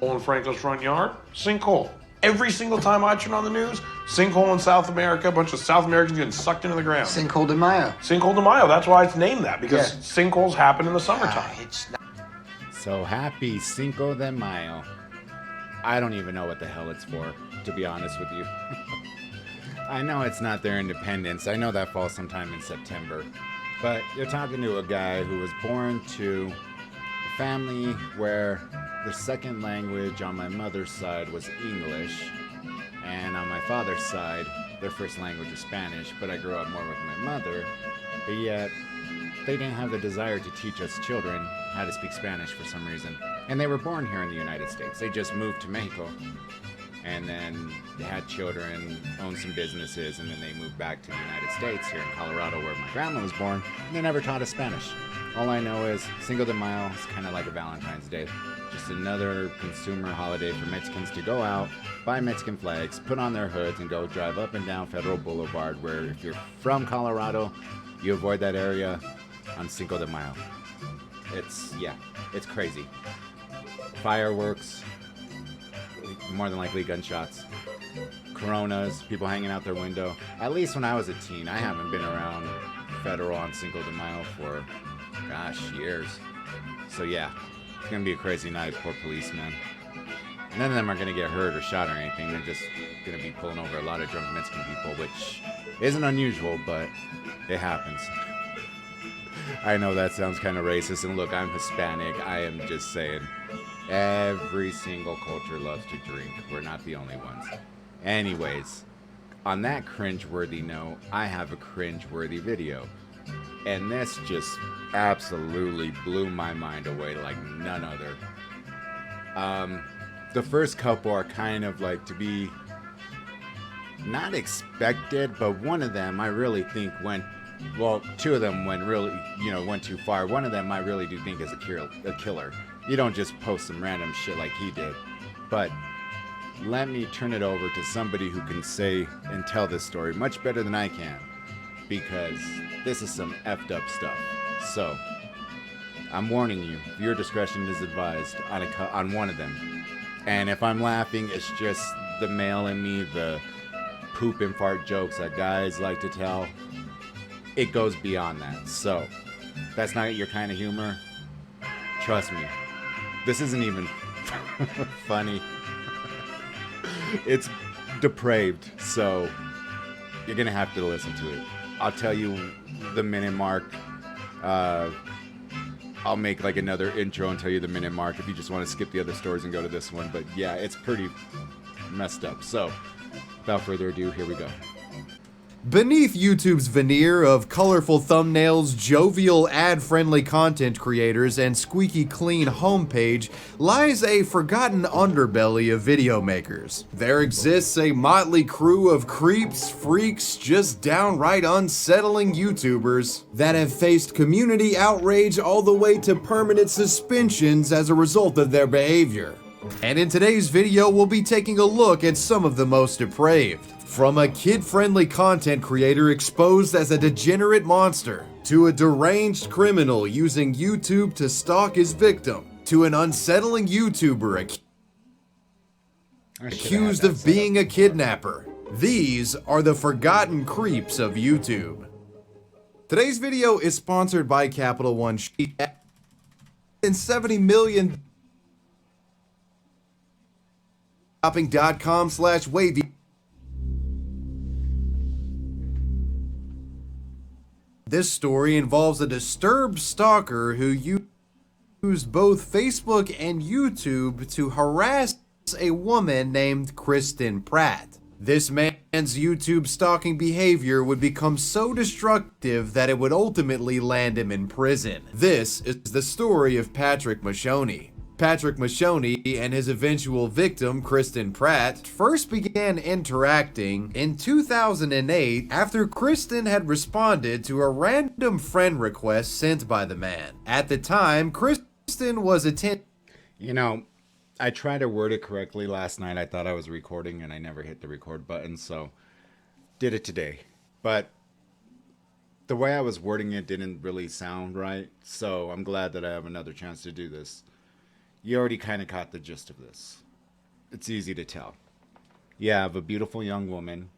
In Franklin's front yard, sinkhole. Every single time I turn on the news, sinkhole in South America, a bunch of South Americans getting sucked into the ground. Sinkhole de Mayo. Sinkhole de Mayo, that's why it's named that, because sinkholes happen in the summertime. So happy Cinco de Mayo. I don't even know what the hell it's for, to be honest with you. I know it's not their independence. I know that falls sometime in September. But you're talking to a guy who was born to a family where the second language on my mother's side was English, and on my father's side, their first language was Spanish, but I grew up more with my mother, but yet they didn't have the desire to teach us children how to speak Spanish for some reason. And they were born here in the United States. They just moved to Mexico, and then they had children, owned some businesses, and then they moved back to the United States here in Colorado where my grandma was born, and they never taught us Spanish. All I know is Cinco de Mayo is kind of like a Valentine's Day. Just another consumer holiday for Mexicans to go out, buy Mexican flags, put on their hoods, and go drive up and down Federal Boulevard, where if you're from Colorado, you avoid that area on Cinco de Mayo. It's crazy. Fireworks, more than likely gunshots, Coronas, people hanging out their window. At least when I was a teen, I haven't been around Federal on Cinco de Mayo for, gosh, years. So yeah, it's gonna be a crazy night, poor policemen. None of them are gonna get hurt or shot or anything. They're just gonna be pulling over a lot of drunk Mexican people, which isn't unusual, but it happens. I know that sounds kind of racist, and look, I'm Hispanic. I am just saying, every single culture loves to drink. We're not the only ones. Anyways, on that cringe-worthy note, I have a cringe-worthy video. And this just absolutely blew my mind away like none other. The first couple are kind of like to be not expected, but one of them I really think went, well, two of them went really, went too far. One of them I really do think is a killer. You don't just post some random shit like he did. But let me turn it over to somebody who can say and tell this story much better than I can, because this is some effed up stuff. So, I'm warning you, viewer discretion is advised on one of them. And if I'm laughing, it's just the male in me, the poop and fart jokes that guys like to tell. It goes beyond that. So, if that's not your kind of humor, trust me, this isn't even funny. It's depraved, so you're gonna have to listen to it. I'll tell you the minute mark. I'll make like another intro and tell you the minute mark if you just want to skip the other stories and go to this one. But yeah, it's pretty messed up. So without further ado, here we go. Beneath YouTube's veneer of colorful thumbnails, jovial ad-friendly content creators, and squeaky clean homepage lies a forgotten underbelly of video makers. There exists a motley crew of creeps, freaks, just downright unsettling YouTubers that have faced community outrage all the way to permanent suspensions as a result of their behavior. And in today's video, we'll be taking a look at some of the most depraved. From a kid-friendly content creator exposed as a degenerate monster, to a deranged criminal using YouTube to stalk his victim, to an unsettling YouTuber accused of being a kidnapper. These are the forgotten creeps of YouTube. Today's video is sponsored by Capital One Sheet and 70 million shopping.com/wavy. This story involves a disturbed stalker who used both Facebook and YouTube to harass a woman named Kristen Pratt. This man's YouTube stalking behavior would become so destructive that it would ultimately land him in prison. This is the story of Patrick Mashoni. Patrick Mashoni and his eventual victim, Kristen Pratt, first began interacting in 2008 after Kristen had responded to a random friend request sent by the man. At the time, Kristen was attending. I tried to word it correctly last night. I thought I was recording and I never hit the record button, so did it today. But the way I was wording it didn't really sound right, so I'm glad that I have another chance to do this. you already kind of caught the gist of this. It's easy to tell. You have a beautiful young woman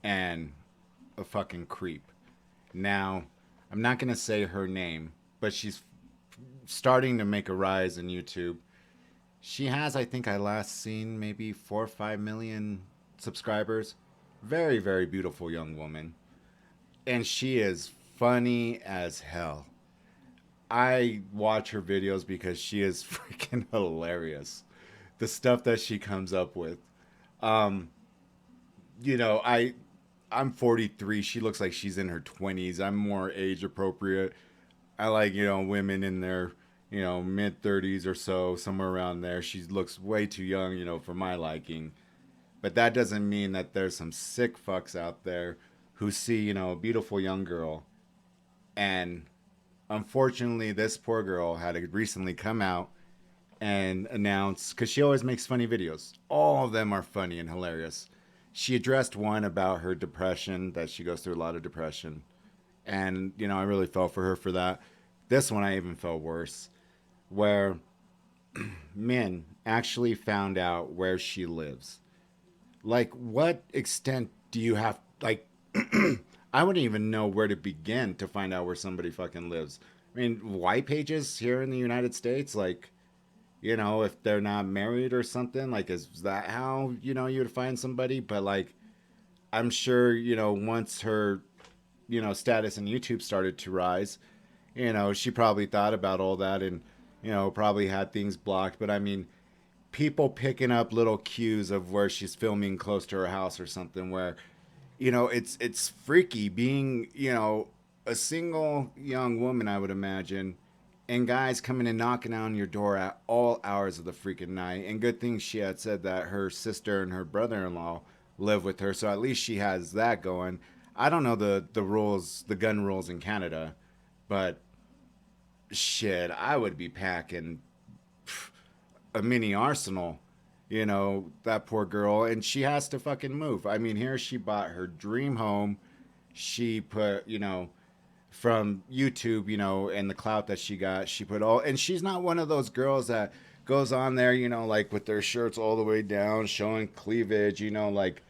and a fucking creep. Now, I'm not going to say her name, but she's starting to make a rise in YouTube. She has, I think I last seen maybe 4 or 5 million subscribers. Very, very beautiful young woman. And she is funny as hell. I watch her videos because she is freaking hilarious. The stuff that she comes up with. Um, you know, I'm 43. She looks like she's in her 20s. I'm more age appropriate. I like, women in their, mid 30s or so, somewhere around there. She looks way too young, for my liking. But that doesn't mean that there's some sick fucks out there who see, a beautiful young girl. And unfortunately, this poor girl had recently come out and announce, because she always makes funny videos. All of them are funny and hilarious. She addressed one about her depression, that she goes through a lot of depression. And, I really felt for her for that. This one I even felt worse, where men actually found out where she lives. Like, what extent do you have, like, I wouldn't even know where to begin to find out where somebody fucking lives. I mean, white pages here in the United States, like, if they're not married or something, like, is that how, you would find somebody? But, like, I'm sure, once her, status in YouTube started to rise, she probably thought about all that and, probably had things blocked. But, I mean, people picking up little cues of where she's filming close to her house or something where, it's freaky being, a single young woman, I would imagine, and guys coming and knocking on your door at all hours of the freaking night. And good thing she had said that her sister and her brother-in-law live with her, so at least she has that going. I don't know the rules, the gun rules in Canada, but shit, I would be packing a mini arsenal. That poor girl, and she has to fucking move. I mean, here she bought her dream home. She put, from YouTube, and the clout that she got, she put all, and she's not one of those girls that goes on there, like with their shirts all the way down, showing cleavage, like,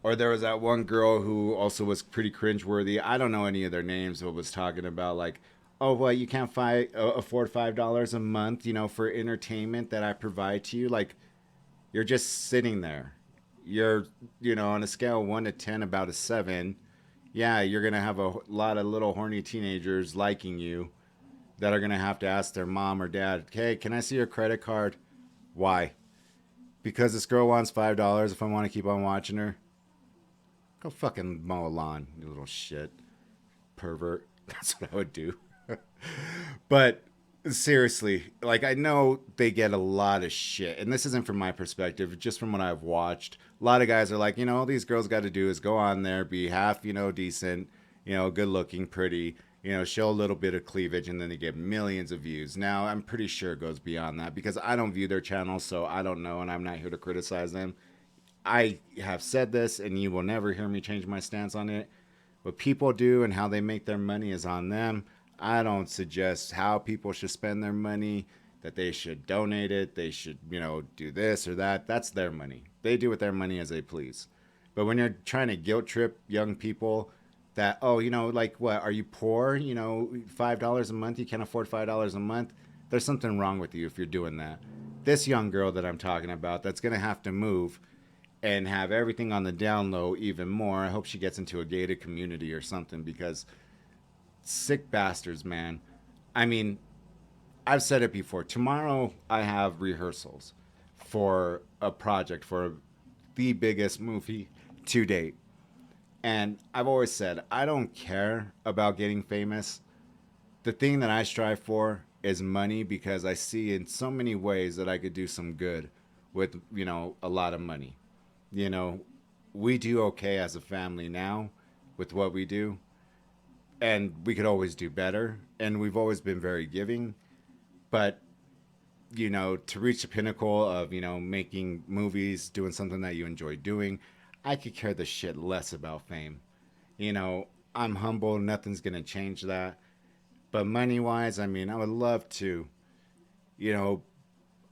or there was that one girl who also was pretty cringe-worthy. I don't know any of their names, but was talking about like, oh, well, you can't afford $5 a month, for entertainment that I provide to you. Like, you're just sitting there. You're, on a scale of 1 to 10, about a 7. Yeah, you're going to have a lot of little horny teenagers liking you that are going to have to ask their mom or dad, hey, can I see your credit card? Why? Because this girl wants $5 if I want to keep on watching her? Go fucking mow a lawn, you little shit. Pervert. That's what I would do. But seriously, like, I know they get a lot of shit, and this isn't from my perspective, just from what I've watched. A lot of guys are like, all these girls got to do is go on there, be half, decent, good looking, pretty, show a little bit of cleavage, and then they get millions of views. Now, I'm pretty sure it goes beyond that because I don't view their channel, so I don't know, and I'm not here to criticize them. I have said this, and you will never hear me change my stance on it. What people do and how they make their money is on them. I don't suggest how people should spend their money, that they should donate it, they should, do this or that. That's their money. They do with their money as they please. But when you're trying to guilt trip young people that, oh, like, what, are you poor? $5 a month, you can't afford $5 a month. There's something wrong with you if you're doing that. This young girl that I'm talking about that's going to have to move and have everything on the down low even more. I hope she gets into a gated community or something because sick bastards, man. I mean, I've said it before. Tomorrow I have rehearsals for a project for the biggest movie to date. And I've always said, I don't care about getting famous. The thing that I strive for is money because I see in so many ways that I could do some good with, a lot of money. We do okay as a family now with what we do. And we could always do better. And we've always been very giving. But, to reach the pinnacle of, making movies, doing something that you enjoy doing, I could care the shit less about fame. I'm humble. Nothing's going to change that. But money-wise, I mean, I would love to,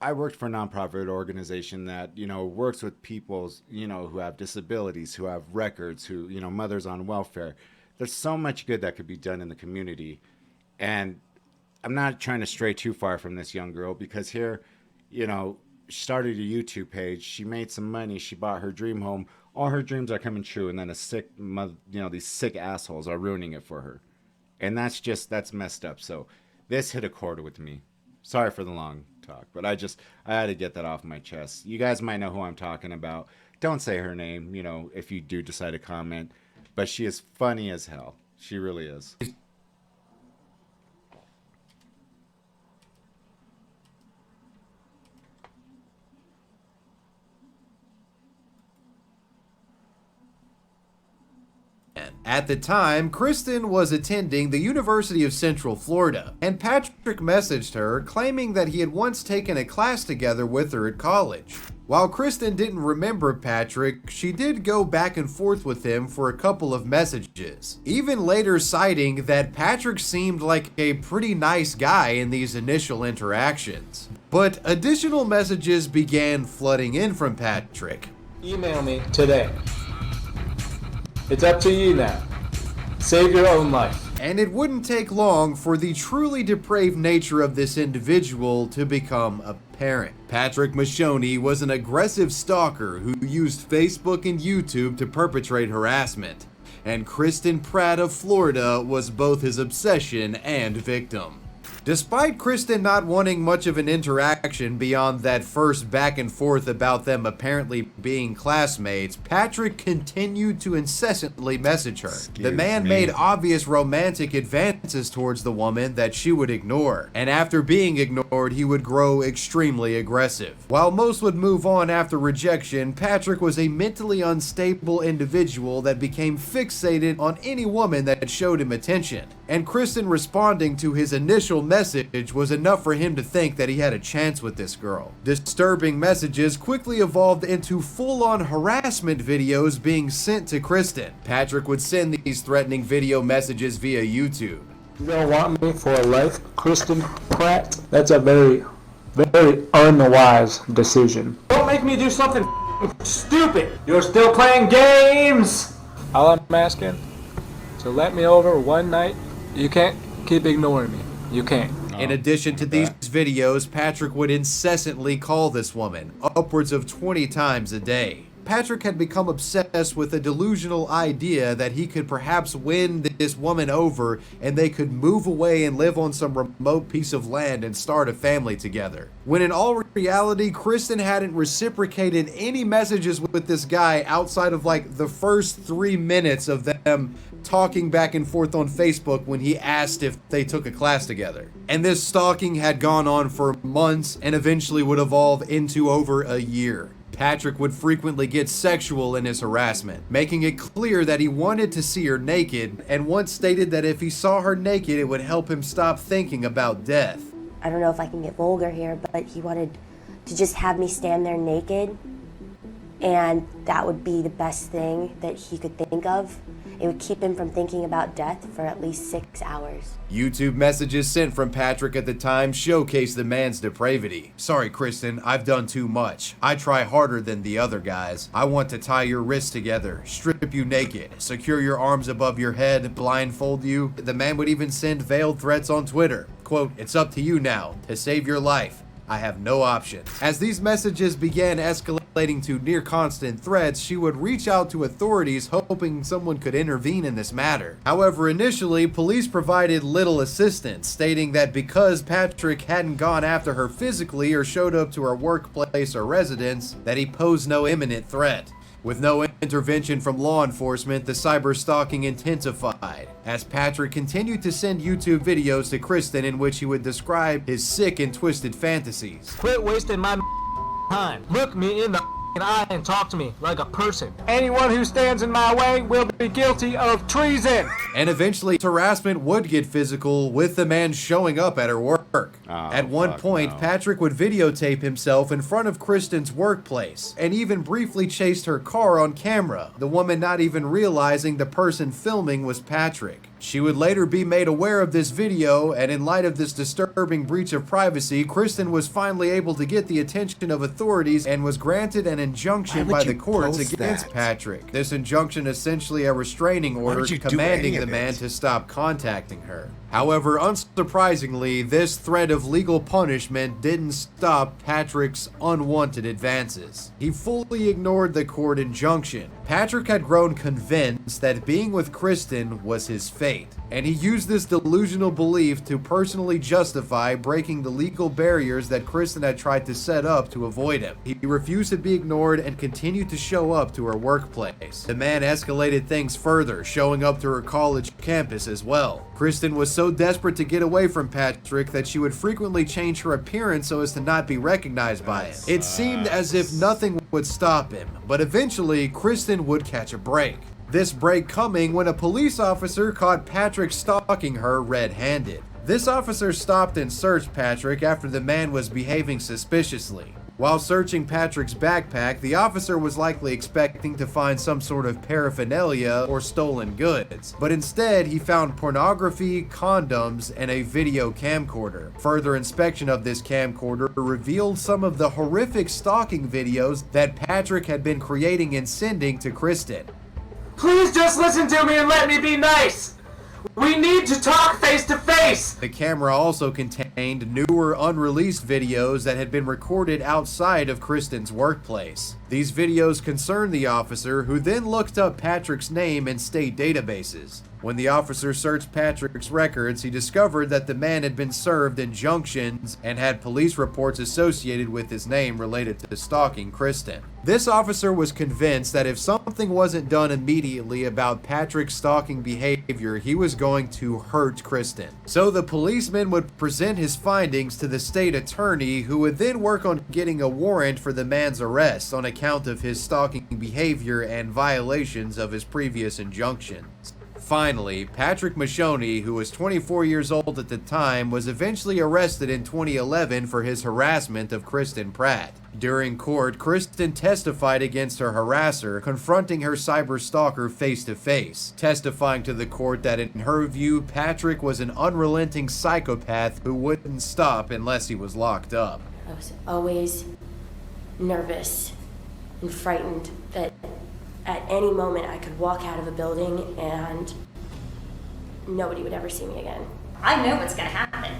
I worked for a nonprofit organization that, works with people, who have disabilities, who have records, who, mothers on welfare. There's so much good that could be done in the community. And I'm not trying to stray too far from this young girl, because here, she started a YouTube page. She made some money. She bought her dream home. All her dreams are coming true. And then these sick assholes are ruining it for her. And that's messed up. So this hit a chord with me. Sorry for the long talk, but I had to get that off my chest. You guys might know who I'm talking about. Don't say her name, if you do decide to comment. But she is funny as hell. She really is. At the time, Kristen was attending the University of Central Florida, and Patrick messaged her claiming that he had once taken a class together with her at college. While Kristen didn't remember Patrick, she did go back and forth with him for a couple of messages, even later citing that Patrick seemed like a pretty nice guy in these initial interactions. But additional messages began flooding in from Patrick. Email me today. It's up to you now. Save your own life. And it wouldn't take long for the truly depraved nature of this individual to become apparent. Patrick Mashoni was an aggressive stalker who used Facebook and YouTube to perpetrate harassment. And Kristen Pratt of Florida was both his obsession and victim. Despite Kristen not wanting much of an interaction beyond that first back and forth about them apparently being classmates, Patrick continued to incessantly message her. The man made obvious romantic advances towards the woman that she would ignore, and after being ignored, he would grow extremely aggressive. While most would move on after rejection, Patrick was a mentally unstable individual that became fixated on any woman that showed him attention, and Kristen responding to his initial message was enough for him to think that he had a chance with this girl. Disturbing messages quickly evolved into full-on harassment videos being sent to Kristen. Patrick would send these threatening video messages via YouTube. You don't want me for life, Kristen Pratt? That's a very, very unwise decision. Don't make me do something stupid. You're still playing games. All I'm asking, so let me over one night. You can't keep ignoring me. You can't. In addition to these videos, Patrick would incessantly call this woman, upwards of 20 times a day. Patrick had become obsessed with a delusional idea that he could perhaps win this woman over and they could move away and live on some remote piece of land and start a family together. When in all reality, Kristen hadn't reciprocated any messages with this guy outside of like the first 3 minutes of them talking back and forth on Facebook when he asked if they took a class together. And this stalking had gone on for months and eventually would evolve into over a year. Patrick would frequently get sexual in his harassment, making it clear that he wanted to see her naked, and once stated that if he saw her naked, it would help him stop thinking about death. I don't know if I can get vulgar here, but he wanted to just have me stand there naked, and that would be the best thing that he could think of. It would keep him from thinking about death for at least 6 hours. YouTube messages sent from Patrick at the time showcased the man's depravity. Sorry, Kristen, I've done too much. I try harder than the other guys. I want to tie your wrists together, strip you naked, secure your arms above your head, blindfold you. The man would even send veiled threats on Twitter. Quote, "It's up to you now to save your life. I have no option." As these messages began escalating to near constant threats, she would reach out to authorities hoping someone could intervene in this matter. However, initially, police provided little assistance, stating that because Patrick hadn't gone after her physically or showed up to her workplace or residence, that he posed no imminent threat. With no intervention from law enforcement, the cyber stalking intensified, as Patrick continued to send YouTube videos to Kristen in which he would describe his sick and twisted fantasies. Quit wasting my time. Look me in the eye and talk to me like a person. Anyone who stands in my way will be guilty of treason. And eventually, harassment would get physical, with the man showing up at her work. At one point, Patrick would videotape himself in front of Kristen's workplace, and even briefly chased her car on camera, the woman not even realizing the person filming was Patrick. She would later be made aware of this video, and in light of this disturbing breach of privacy, Kristen was finally able to get the attention of authorities and was granted an injunction by the courts against Patrick. This injunction essentially a restraining order commanding the man to stop contacting her. However, unsurprisingly, this threat of legal punishment didn't stop Patrick's unwanted advances. He fully ignored the court injunction. Patrick had grown convinced that being with Kristen was his fate, and he used this delusional belief to personally justify breaking the legal barriers that Kristen had tried to set up to avoid him. He refused to be ignored and continued to show up to her workplace. The man escalated things further, showing up to her college campus as well. Kristen was so desperate to get away from Patrick that she would frequently change her appearance so as to not be recognized by him. It seemed as if nothing would stop him, but eventually Kristen would catch a break. This break coming when a police officer caught Patrick stalking her red-handed. This officer stopped and searched Patrick after the man was behaving suspiciously. While searching Patrick's backpack, the officer was likely expecting to find some sort of paraphernalia or stolen goods, but instead he found pornography, condoms, and a video camcorder. Further inspection of this camcorder revealed some of the horrific stalking videos that Patrick had been creating and sending to Kristen. Please just listen to me and let me be nice. We need to talk face to face. The camera also contained newer unreleased videos that had been recorded outside of Kristen's workplace. These videos concerned the officer, who then looked up Patrick's name in state databases. When the officer searched Patrick's records, he discovered that the man had been served injunctions and had police reports associated with his name related to stalking Kristen. This officer was convinced that if something wasn't done immediately about Patrick's stalking behavior, he was going to hurt Kristen. So the policeman would present his findings to the state attorney, who would then work on getting a warrant for the man's arrest on account of his stalking behavior and violations of his previous injunctions. Finally, Patrick Mashoni, who was 24 years old at the time, was eventually arrested in 2011 for his harassment of Kristen Pratt. During court, Kristen testified against her harasser, confronting her cyber stalker face to face, testifying to the court that in her view, Patrick was an unrelenting psychopath who wouldn't stop unless he was locked up. I was always nervous and frightened that at any moment I could walk out of a building and nobody would ever see me again. I know what's gonna happen.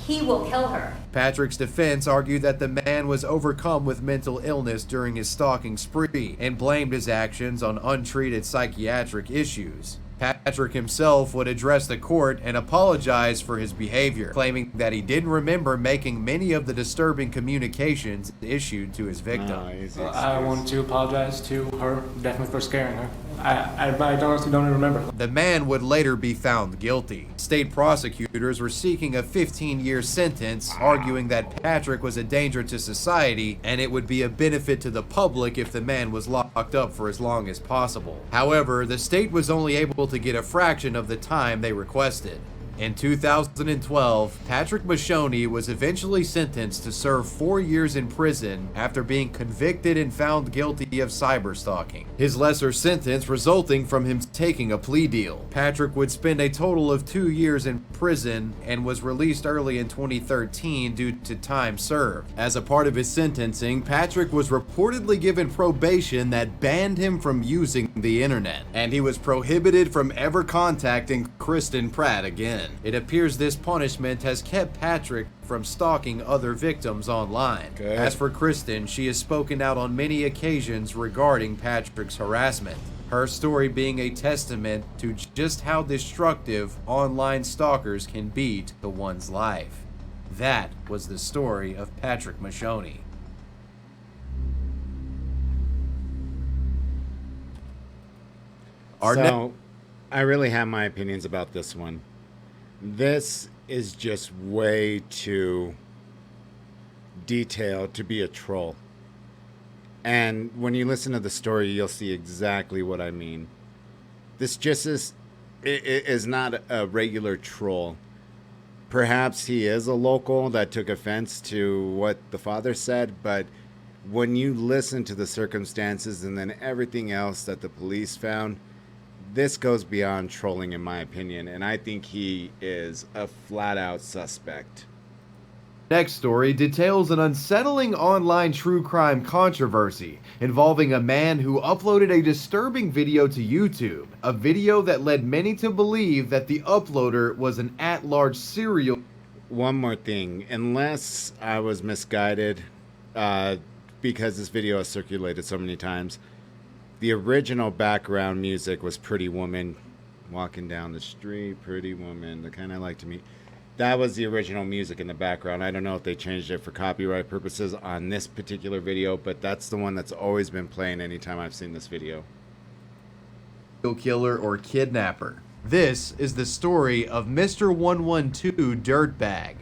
He will kill her. Patrick's defense argued that the man was overcome with mental illness during his stalking spree and blamed his actions on untreated psychiatric issues. Patrick himself would address the court and apologize for his behavior, claiming that he didn't remember making many of the disturbing communications issued to his victim. I want to apologize to her, definitely for scaring her. I honestly don't even remember. The man would later be found guilty. State prosecutors were seeking a 15-year sentence, arguing that Patrick was a danger to society and it would be a benefit to the public if the man was locked up for as long as possible. However, the state was only able to get a fraction of the time they requested. In 2012, Patrick Mashoni was eventually sentenced to serve 4 years in prison after being convicted and found guilty of cyberstalking. His lesser sentence resulting from him taking a plea deal. Patrick would spend a total of 2 years in prison and was released early in 2013 due to time served. As a part of his sentencing, Patrick was reportedly given probation that banned him from using the internet, and he was prohibited from ever contacting Kristen Pratt again. It appears this punishment has kept Patrick from stalking other victims online. Good. As for Kristen, she has spoken out on many occasions regarding Patrick's harassment, her story being a testament to just how destructive online stalkers can be to one's life. That was the story of Patrick Mashoni. I really have my opinions about this one. This is just way too detailed to be a troll. And when you listen to the story, you'll see exactly what I mean. This just is not a regular troll. Perhaps he is a local that took offense to what the father said, but when you listen to the circumstances and then everything else that the police found, This goes beyond trolling in my opinion, and I think he is a flat-out suspect. Next story details an unsettling online true crime controversy involving a man who uploaded a disturbing video to YouTube. A video that led many to believe that the uploader was an at-large serial. One more thing, unless I was misguided, because this video has circulated so many times, the original background music was Pretty Woman walking down the street, pretty woman, the kind I like to meet. That was the original music in the background. I don't know if they changed it for copyright purposes on this particular video, but that's the one that's always been playing anytime I've seen this video. Killer or kidnapper. This is the story of Mr. 112 Dirtbag.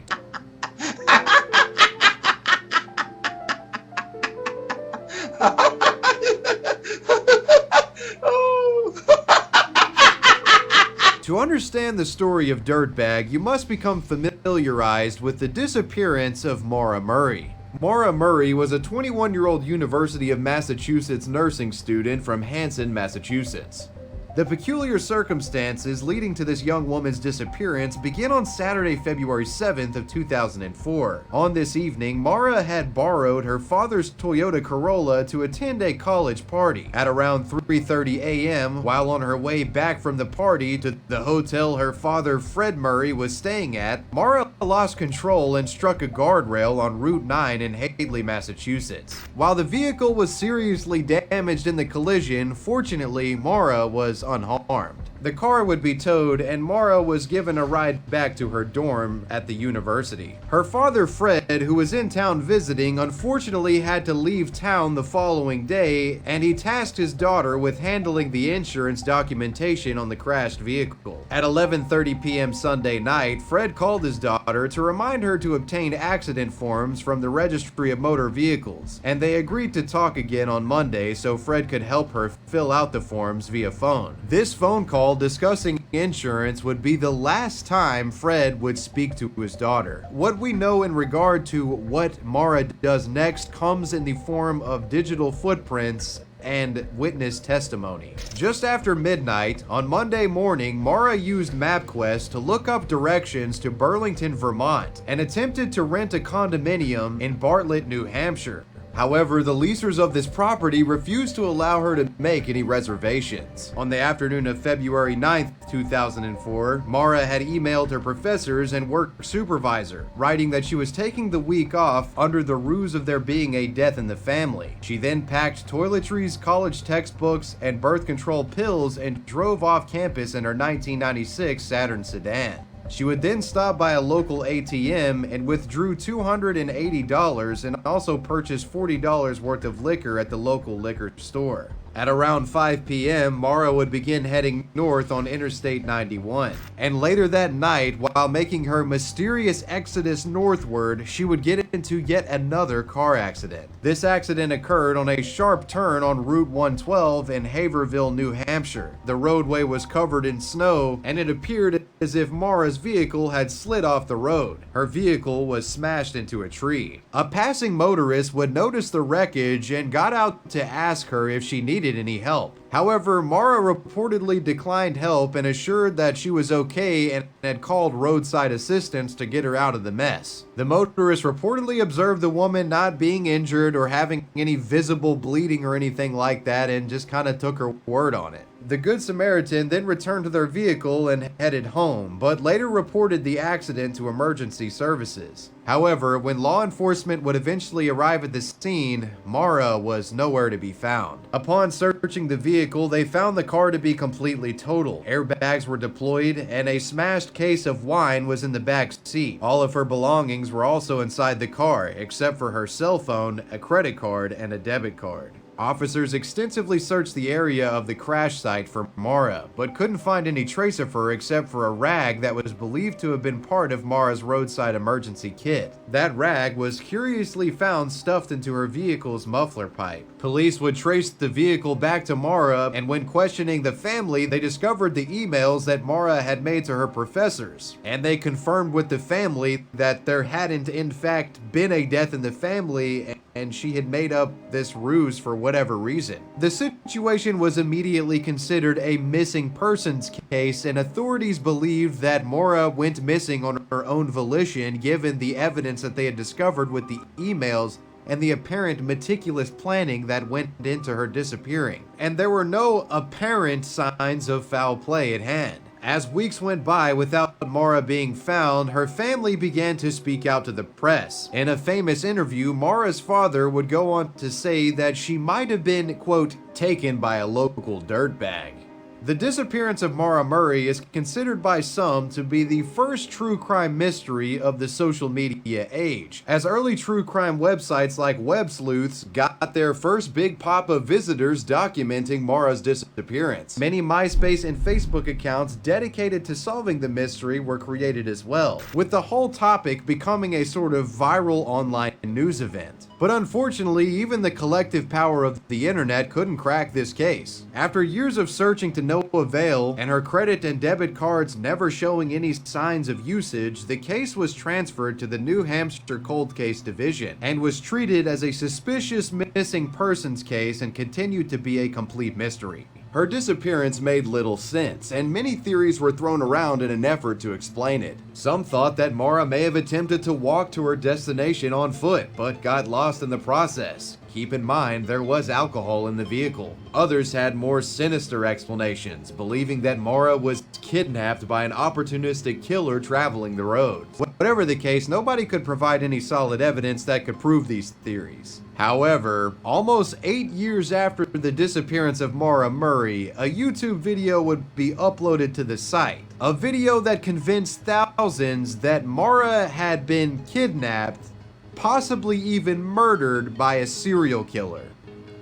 To understand the story of Dirtbag, you must become familiarized with the disappearance of Maura Murray. Maura Murray was a 21-year-old University of Massachusetts nursing student from Hanson, Massachusetts. The peculiar circumstances leading to this young woman's disappearance begin on Saturday, February 7th of 2004. On this evening, Maura had borrowed her father's Toyota Corolla to attend a college party. At around 3:30 a.m., while on her way back from the party to the hotel her father, Fred Murray, was staying at, Maura lost control and struck a guardrail on Route 9 in Hadley, Massachusetts. While the vehicle was seriously damaged in the collision, fortunately, Maura was unharmed. The car would be towed and Maura was given a ride back to her dorm at the university. Her father, Fred, who was in town visiting, unfortunately had to leave town the following day, and he tasked his daughter with handling the insurance documentation on the crashed vehicle. At 11:30 p.m. Sunday night, Fred called his daughter to remind her to obtain accident forms from the Registry of Motor Vehicles, and they agreed to talk again on Monday so Fred could help her fill out the forms via phone. This phone call discussing insurance would be the last time Fred would speak to his daughter. What we know in regard to what Maura does next comes in the form of digital footprints and witness testimony. Just after midnight on Monday morning, Maura used MapQuest to look up directions to Burlington, Vermont, and attempted to rent a condominium in Bartlett, New Hampshire. However, the leasers of this property refused to allow her to make any reservations. On the afternoon of February 9th, 2004, Maura had emailed her professors and work supervisor, writing that she was taking the week off under the ruse of there being a death in the family. She then packed toiletries, college textbooks, and birth control pills and drove off campus in her 1996 Saturn sedan. She would then stop by a local ATM and withdrew $280 and also purchased $40 worth of liquor at the local liquor store. At around 5 p.m., Maura would begin heading north on Interstate 91. And later that night, while making her mysterious exodus northward, she would get into yet another car accident. This accident occurred on a sharp turn on Route 112 in Haverhill, New Hampshire. The roadway was covered in snow, and it appeared as if Maura's vehicle had slid off the road. Her vehicle was smashed into a tree. A passing motorist would notice the wreckage and got out to ask her if she needed any help. However, Maura reportedly declined help and assured that she was okay and had called roadside assistance to get her out of the mess. The motorist reportedly observed the woman not being injured or having any visible bleeding or anything like that and just kind of took her word on it. The Good Samaritan then returned to their vehicle and headed home, but later reported the accident to emergency services. However, when law enforcement would eventually arrive at the scene, Maura was nowhere to be found. Upon searching the vehicle, they found the car to be completely totaled. Airbags were deployed, and a smashed case of wine was in the back seat. All of her belongings were also inside the car, except for her cell phone, a credit card, and a debit card. Officers extensively searched the area of the crash site for Maura, but couldn't find any trace of her except for a rag that was believed to have been part of Maura's roadside emergency kit. That rag was curiously found stuffed into her vehicle's muffler pipe. Police would trace the vehicle back to Maura, and when questioning the family, they discovered the emails that Maura had made to her professors, and they confirmed with the family that there hadn't in fact been a death in the family, and she had made up this ruse for whatever reason. The situation was immediately considered a missing persons case, and authorities believed that Maura went missing on her own volition given the evidence that they had discovered with the emails and the apparent meticulous planning that went into her disappearing. And there were no apparent signs of foul play at hand. As weeks went by without Maura being found, her family began to speak out to the press. In a famous interview, Maura's father would go on to say that she might have been, quote, taken by a local dirtbag. The disappearance of Maura Murray is considered by some to be the first true crime mystery of the social media age, as early true crime websites like Web Sleuths got their first big pop of visitors documenting Maura's disappearance. Many MySpace and Facebook accounts dedicated to solving the mystery were created as well, with the whole topic becoming a sort of viral online news event. But unfortunately, even the collective power of the internet couldn't crack this case. After years of searching to no avail, and her credit and debit cards never showing any signs of usage, the case was transferred to the New Hampshire Cold Case Division, and was treated as a suspicious missing persons case and continued to be a complete mystery. Her disappearance made little sense, and many theories were thrown around in an effort to explain it. Some thought that Maura may have attempted to walk to her destination on foot, but got lost in the process. Keep in mind, there was alcohol in the vehicle. Others had more sinister explanations, believing that Maura was kidnapped by an opportunistic killer traveling the roads. Whatever the case, nobody could provide any solid evidence that could prove these theories. However, almost 8 years after the disappearance of Maura Murray, a YouTube video would be uploaded to the site. A video that convinced thousands that Maura had been kidnapped, possibly even murdered by a serial killer.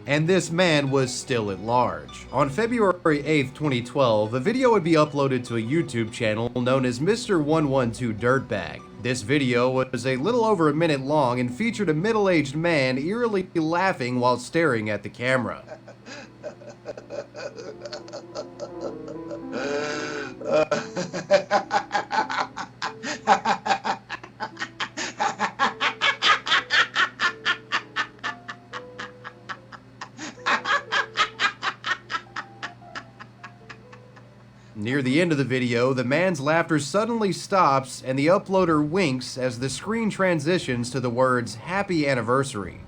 And this man was still at large. On February 8th, 2012, a video would be uploaded to a YouTube channel known as Mr. 112 Dirtbag. This video was a little over a minute long and featured a middle-aged man eerily laughing while staring at the camera. Near the end of the video, the man's laughter suddenly stops and the uploader winks as the screen transitions to the words "Happy Anniversary."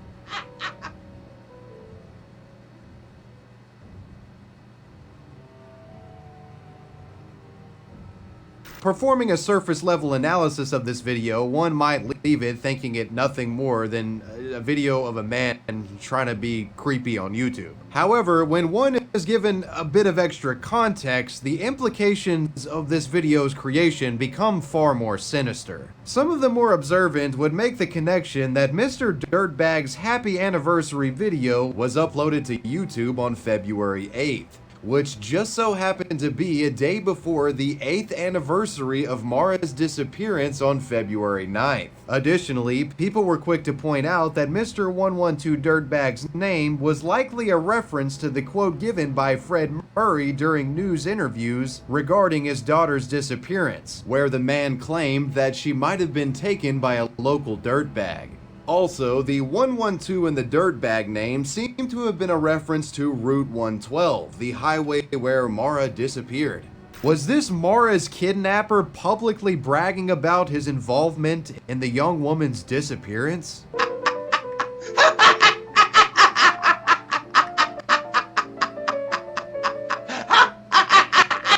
Performing a surface level analysis of this video, one might leave it thinking it nothing more than a video of a man trying to be creepy on YouTube. However, when one is given a bit of extra context, the implications of this video's creation become far more sinister. Some of the more observant would make the connection that Mr. Dirtbag's happy anniversary video was uploaded to YouTube on February 8th. Which just so happened to be a day before the 8th anniversary of Maura's disappearance on February 9th. Additionally, people were quick to point out that Mr. 112 Dirtbag's name was likely a reference to the quote given by Fred Murray during news interviews regarding his daughter's disappearance, where the man claimed that she might have been taken by a local dirtbag. Also, the 112 in the dirtbag name seemed to have been a reference to Route 112, the highway where Maura disappeared. Was this Maura's kidnapper publicly bragging about his involvement in the young woman's disappearance?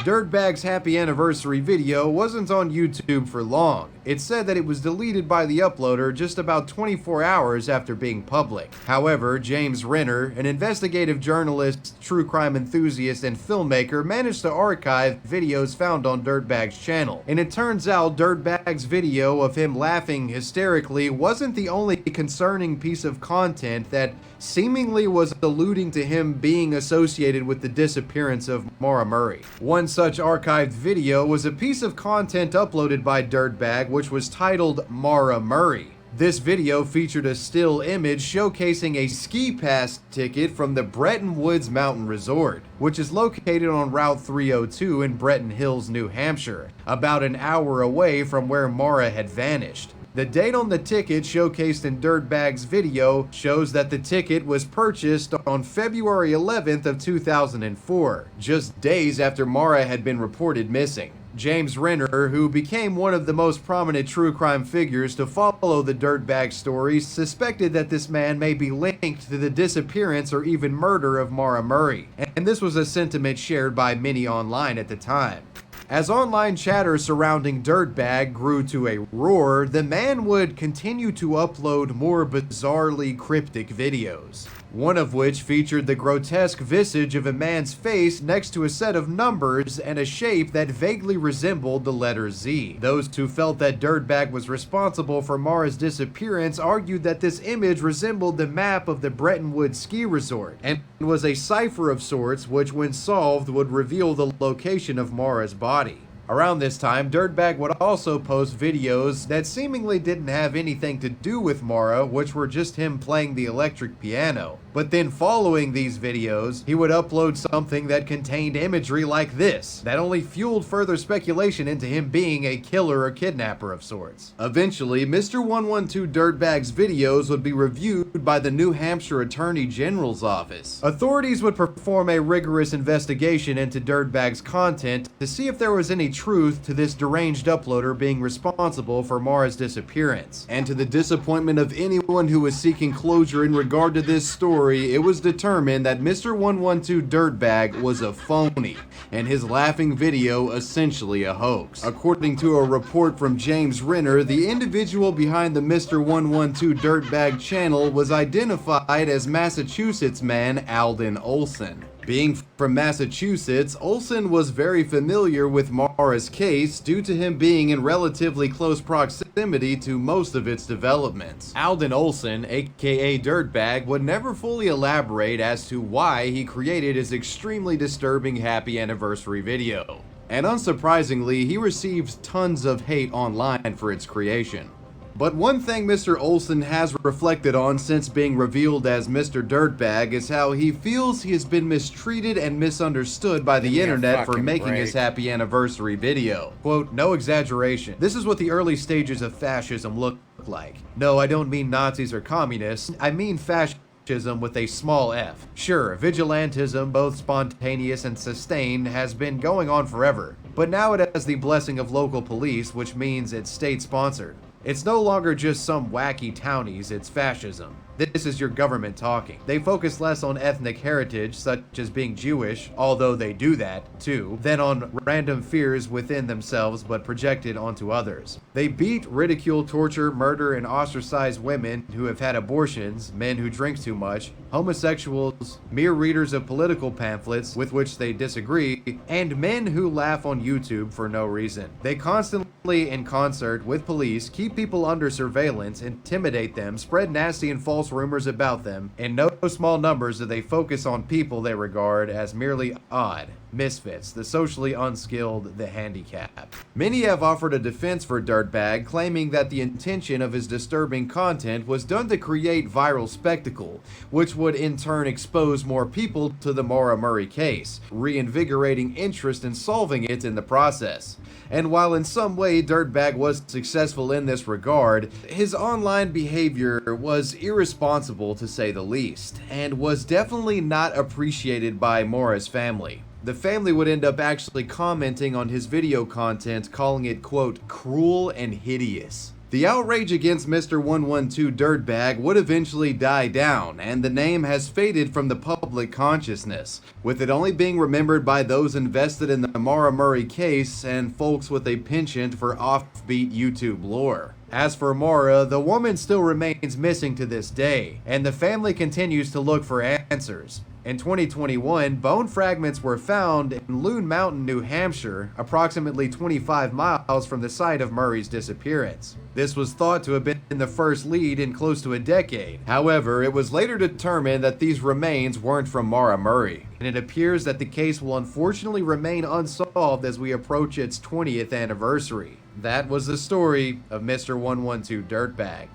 Dirtbag's happy anniversary video wasn't on YouTube for long. It said that it was deleted by the uploader just about 24 hours after being public. However, James Renner, an investigative journalist, true crime enthusiast, and filmmaker, managed to archive videos found on Dirtbag's channel. And it turns out Dirtbag's video of him laughing hysterically wasn't the only concerning piece of content that seemingly was alluding to him being associated with the disappearance of Maura Murray. One such archived video was a piece of content uploaded by Dirtbag which was titled Maura Murray. This video featured a still image showcasing a ski pass ticket from the Bretton Woods Mountain Resort, which is located on Route 302 in Bretton Hills, New Hampshire, about an hour away from where Maura had vanished. The date on the ticket showcased in Dirtbag's video shows that the ticket was purchased on February 11th of 2004, just days after Mara had been reported missing. James Renner, who became one of the most prominent true crime figures to follow the Dirtbag story, suspected that this man may be linked to the disappearance or even murder of Mara Murray, and this was a sentiment shared by many online at the time. As online chatter surrounding Dirtbag grew to a roar, the man would continue to upload more bizarrely cryptic videos, one of which featured the grotesque visage of a man's face next to a set of numbers and a shape that vaguely resembled the letter Z. Those who felt that Dirtbag was responsible for Mara's disappearance argued that this image resembled the map of the Bretton Woods ski resort and was a cipher of sorts which, when solved, would reveal the location of Mara's body. Around this time, Dirtbag would also post videos that seemingly didn't have anything to do with Mara, which were just him playing the electric piano. But then following these videos, he would upload something that contained imagery like this, that only fueled further speculation into him being a killer or kidnapper of sorts. Eventually, Mr. 112 Dirtbag's videos would be reviewed by the New Hampshire Attorney General's office. Authorities would perform a rigorous investigation into Dirtbag's content to see if there was any truth to this deranged uploader being responsible for Mara's disappearance. And to the disappointment of anyone who was seeking closure in regard to this story, it was determined that Mr. 112 Dirtbag was a phony, and his laughing video essentially a hoax. According to a report from James Renner, the individual behind the Mr. 112 Dirtbag channel was identified as Massachusetts man Alden Olson. Being from Massachusetts, Olson was very familiar with Mara's case due to him being in relatively close proximity to most of its developments. Alden Olson, aka Dirtbag, would never fully elaborate as to why he created his extremely disturbing happy anniversary video. And unsurprisingly, he received tons of hate online for its creation. But one thing Mr. Olson has reflected on since being revealed as Mr. Dirtbag is how he feels he has been mistreated and misunderstood by the internet for making his happy anniversary video. Quote, "No exaggeration. This is what the early stages of fascism look like. No, I don't mean Nazis or communists. I mean fascism with a small f. Sure, vigilantism, both spontaneous and sustained, has been going on forever. But now it has the blessing of local police, which means it's state-sponsored. It's no longer just some wacky townies, it's fascism. This is your government talking. They focus less on ethnic heritage, such as being Jewish, although they do that, too, than on random fears within themselves but projected onto others. They beat, ridicule, torture, murder, and ostracize women who have had abortions, men who drink too much, homosexuals, mere readers of political pamphlets with which they disagree, and men who laugh on YouTube for no reason. They constantly, in concert with police, keep people under surveillance, intimidate them, spread nasty and false rumors about them. In no small numbers do they focus on people they regard as merely odd, misfits, the socially unskilled, the handicapped. Many have offered a defense for Dirtbag, claiming that the intention of his disturbing content was done to create viral spectacle, which would in turn expose more people to the Mara Murray case, reinvigorating interest in solving it in the process. And while in some way Dirtbag was successful in this regard, his online behavior was irresponsible to say the least, and was definitely not appreciated by Mara's family. The family would end up actually commenting on his video content, calling it, quote, cruel and hideous. The outrage against Mr. 112 Dirtbag would eventually die down, and the name has faded from the public consciousness, with it only being remembered by those invested in the Mara Murray case and folks with a penchant for offbeat YouTube lore. As for Mara, the woman still remains missing to this day, and the family continues to look for answers. In 2021, bone fragments were found in Loon Mountain, New Hampshire, approximately 25 miles from the site of Murray's disappearance. This was thought to have been the first lead in close to a decade. However, it was later determined that these remains weren't from Mara Murray, and it appears that the case will unfortunately remain unsolved as we approach its 20th anniversary. That was the story of Mr. 112 Dirtbag.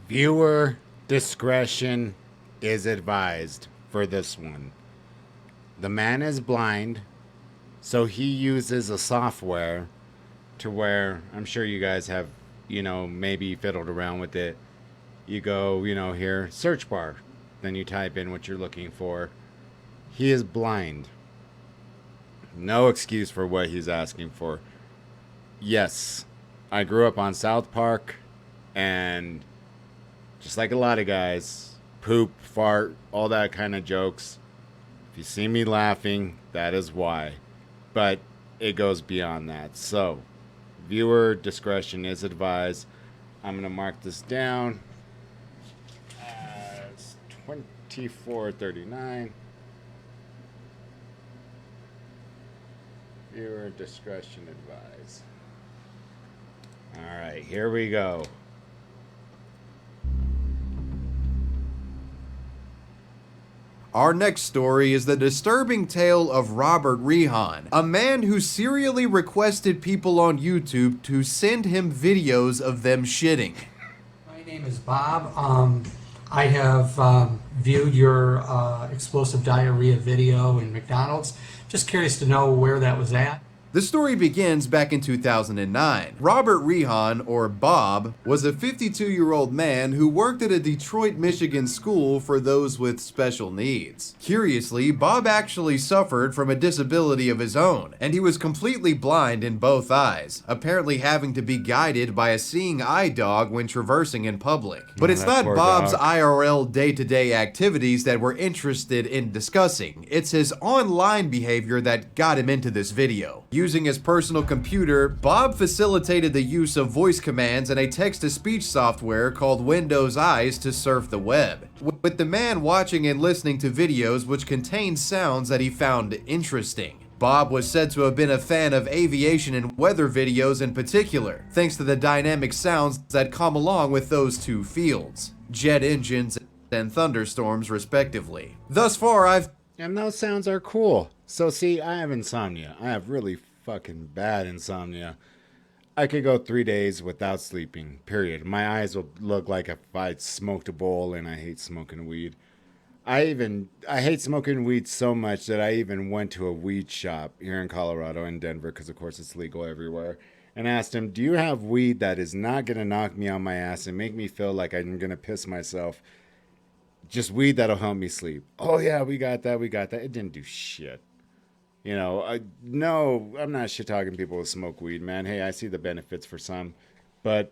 Viewer discretion is advised for this one. The man is blind, so he uses a software to where I'm sure you guys have, maybe fiddled around with it. You go, here, search bar. Then you type in what you're looking for. He is blind. No excuse for what he's asking for. Yes, I grew up on South Park, and just like a lot of guys, poop, fart, all that kind of jokes. If you see me laughing, that is why. But it goes beyond that. So, viewer discretion is advised. I'm going to mark this down as 2439. Viewer discretion advised. All right, here we go. Our next story is the disturbing tale of Robert Rehan, a man who serially requested people on YouTube to send him videos of them shitting. My name is Bob. I have viewed your explosive diarrhea video in McDonald's. Just curious to know where that was at. The story begins back in 2009. Robert Rehan, or Bob, was a 52-year-old man who worked at a Detroit, Michigan school for those with special needs. Curiously, Bob actually suffered from a disability of his own, and he was completely blind in both eyes, apparently having to be guided by a seeing eye dog when traversing in public. But it's not Bob's IRL day-to-day activities that we're interested in discussing. It's his online behavior that got him into this video. Using his personal computer, Bob facilitated the use of voice commands and a text-to-speech software called Windows Eyes to surf the web, with the man watching and listening to videos which contained sounds that he found interesting. Bob was said to have been a fan of aviation and weather videos in particular, thanks to the dynamic sounds that come along with those two fields, jet engines and thunderstorms respectively. Thus far, And those sounds are cool. So see, I have insomnia. I have really fucking bad insomnia. I could go 3 days without sleeping, period. My eyes will look like if I smoked a bowl, and I hate smoking weed. I hate smoking weed so much that I even went to a weed shop here in Colorado, in Denver, because of course it's legal everywhere, and asked him, do you have weed that is not going to knock me on my ass and make me feel like I'm going to piss myself? Just weed that'll help me sleep. Oh yeah, we got that. It didn't do shit. No, I'm not shit talking people who smoke weed, man. Hey, I see the benefits for some. But,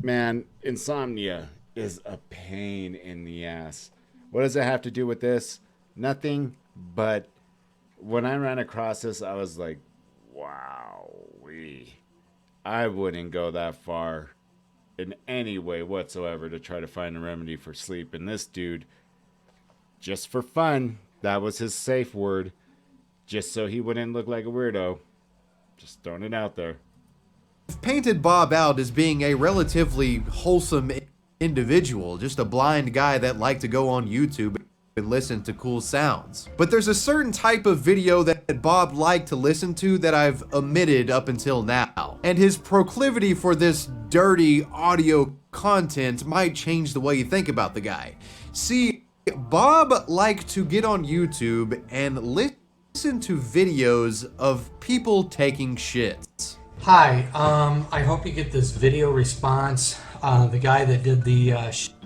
man, insomnia is a pain in the ass. What does it have to do with this? Nothing, but when I ran across this, I was like, wow, I wouldn't go that far in any way whatsoever to try to find a remedy for sleep. And this dude, just for fun, that was his safe word, just so he wouldn't look like a weirdo. Just throwing it out there. painted Bob out as being a relatively wholesome individual, just a blind guy that liked to go on YouTube and listen to cool sounds. But there's a certain type of video that Bob liked to listen to that I've omitted up until now. And his proclivity for this dirty audio content might change the way you think about the guy. See, Bob liked to get on YouTube and listen to videos of people taking shits. Hi, I hope you get this video response. The guy that did the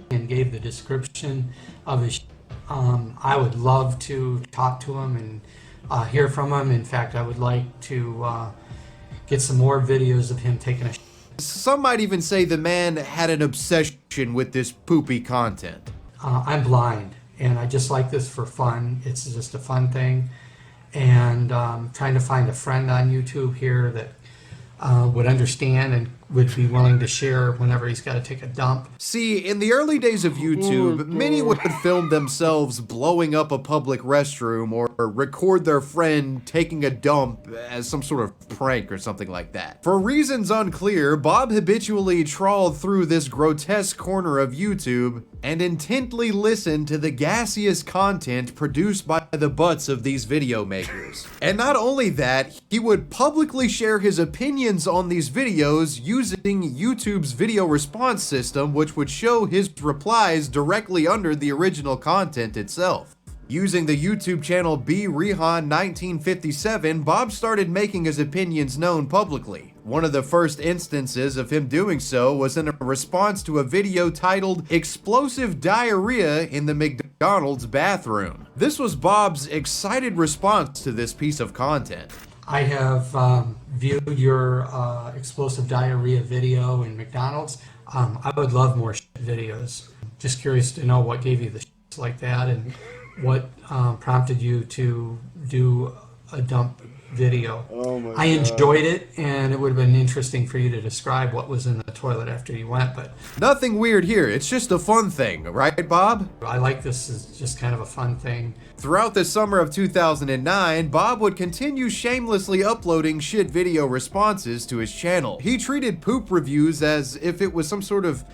and gave the description of his I would love to talk to him and hear from him. In fact, I would like to get some more videos of him taking a shit. Some might even say the man had an obsession with this poopy content. I'm blind, and I just like this for fun. It's just a fun thing. And trying to find a friend on YouTube here that would understand and would be willing to share whenever he's got to take a dump. See, in the early days of YouTube, many would film themselves blowing up a public restroom or record their friend taking a dump as some sort of prank or something like that. For reasons unclear, Bob habitually trawled through this grotesque corner of YouTube and intently listened to the gaseous content produced by the butts of these video makers. And not only that, he would publicly share his opinions on these videos using YouTube's video response system, which would show his replies directly under the original content itself. Using the YouTube channel B Rehan 1957, Bob started making his opinions known publicly, One of the first instances of him doing so was in a response to a video titled "Explosive Diarrhea in the McDonald's Bathroom." This was Bob's excited response to this piece of content. I have viewed your explosive diarrhea video in McDonald's. I would love more videos. Just curious to know what gave you the like that and what prompted you to do a dump video. Oh my I enjoyed it, and it would have been interesting for you to describe what was in the toilet after you went, but Nothing weird here, it's just a fun thing, right, Bob? I like this as just kind of a fun thing. Throughout the summer of 2009, Bob would continue shamelessly uploading shit video responses to his channel. He treated poop reviews as if it was some sort of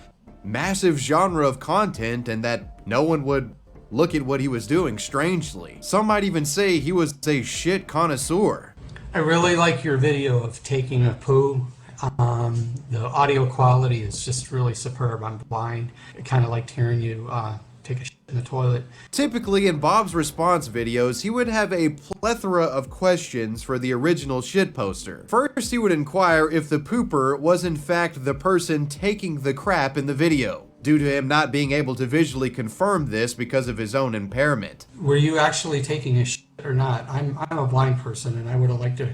massive genre of content and that no one would look at what he was doing strangely. Some might even say he was a shit connoisseur. I really like your video of taking a poo. The audio quality is just really superb. I'm blind. I kind of liked hearing you take a shit in the toilet. Typically in Bob's response videos, he would have a plethora of questions for the original shit poster. First, he would inquire if the pooper was in fact the person taking the crap in the video, due to him not being able to visually confirm this because of his own impairment. Were you actually taking a shit or not? I'm a blind person, and I would have liked to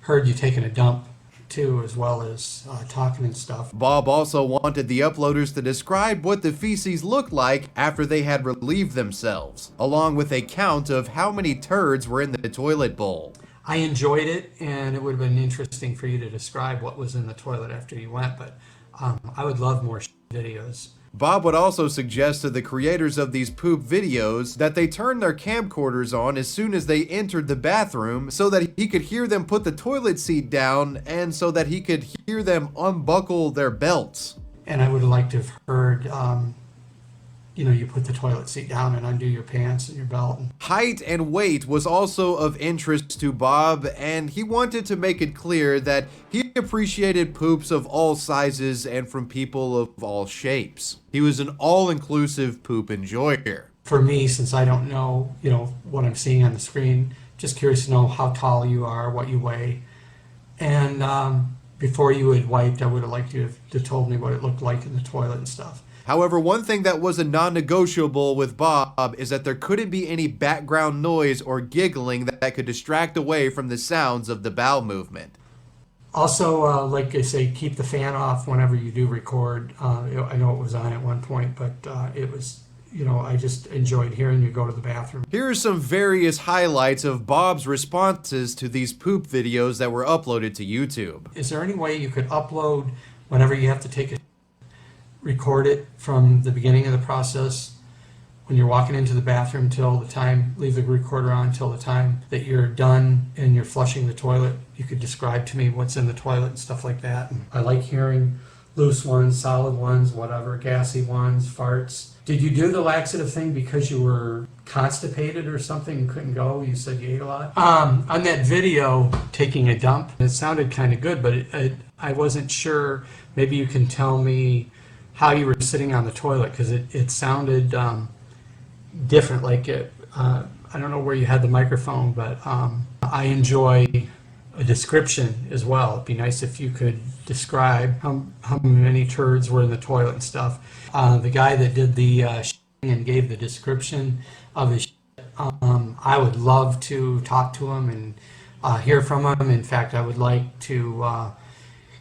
heard you taking a dump too, as well as talking and stuff. Bob also wanted the uploaders to describe what the feces looked like after they had relieved themselves, along with a count of how many turds were in the toilet bowl. I enjoyed it, and it would have been interesting for you to describe what was in the toilet after you went, but I would love more videos. Bob would also suggest to the creators of these poop videos that they turn their camcorders on as soon as they entered the bathroom so that he could hear them put the toilet seat down and so that he could hear them unbuckle their belts. And I would have liked to have heard, you put the toilet seat down and undo your pants and your belt. Height and weight was also of interest to Bob, and he wanted to make it clear that he appreciated poops of all sizes and from people of all shapes. He was an all-inclusive poop enjoyer. For me, since I don't know, what I'm seeing on the screen, just curious to know how tall you are, what you weigh. And before you had wiped, I would have liked you to have told me what it looked like in the toilet and stuff. However, one thing that was a non-negotiable with Bob is that there couldn't be any background noise or giggling that could distract away from the sounds of the bowel movement. Also, like I say, keep the fan off whenever you do record. I know it was on at one point, but it was, I just enjoyed hearing you go to the bathroom. Here are some various highlights of Bob's responses to these poop videos that were uploaded to YouTube. Is there any way you could upload whenever you have to take a record it from the beginning of the process, when you're walking into the bathroom till the time, leave the recorder on till the time that you're done and you're flushing the toilet? You could describe to me what's in the toilet and stuff like that. I like hearing loose ones, solid ones, whatever, gassy ones, farts. Did you do the laxative thing because you were constipated or something and couldn't go? You said you ate a lot. On that video, taking a dump, it sounded kind of good, but I wasn't sure. Maybe you can tell me how you were sitting on the toilet, because it sounded different. Like I don't know where you had the microphone, but I enjoy a description as well. It'd be nice if you could describe how many turds were in the toilet and stuff. The guy that did the and gave the description of his I would love to talk to him and hear from him. In fact, I would like to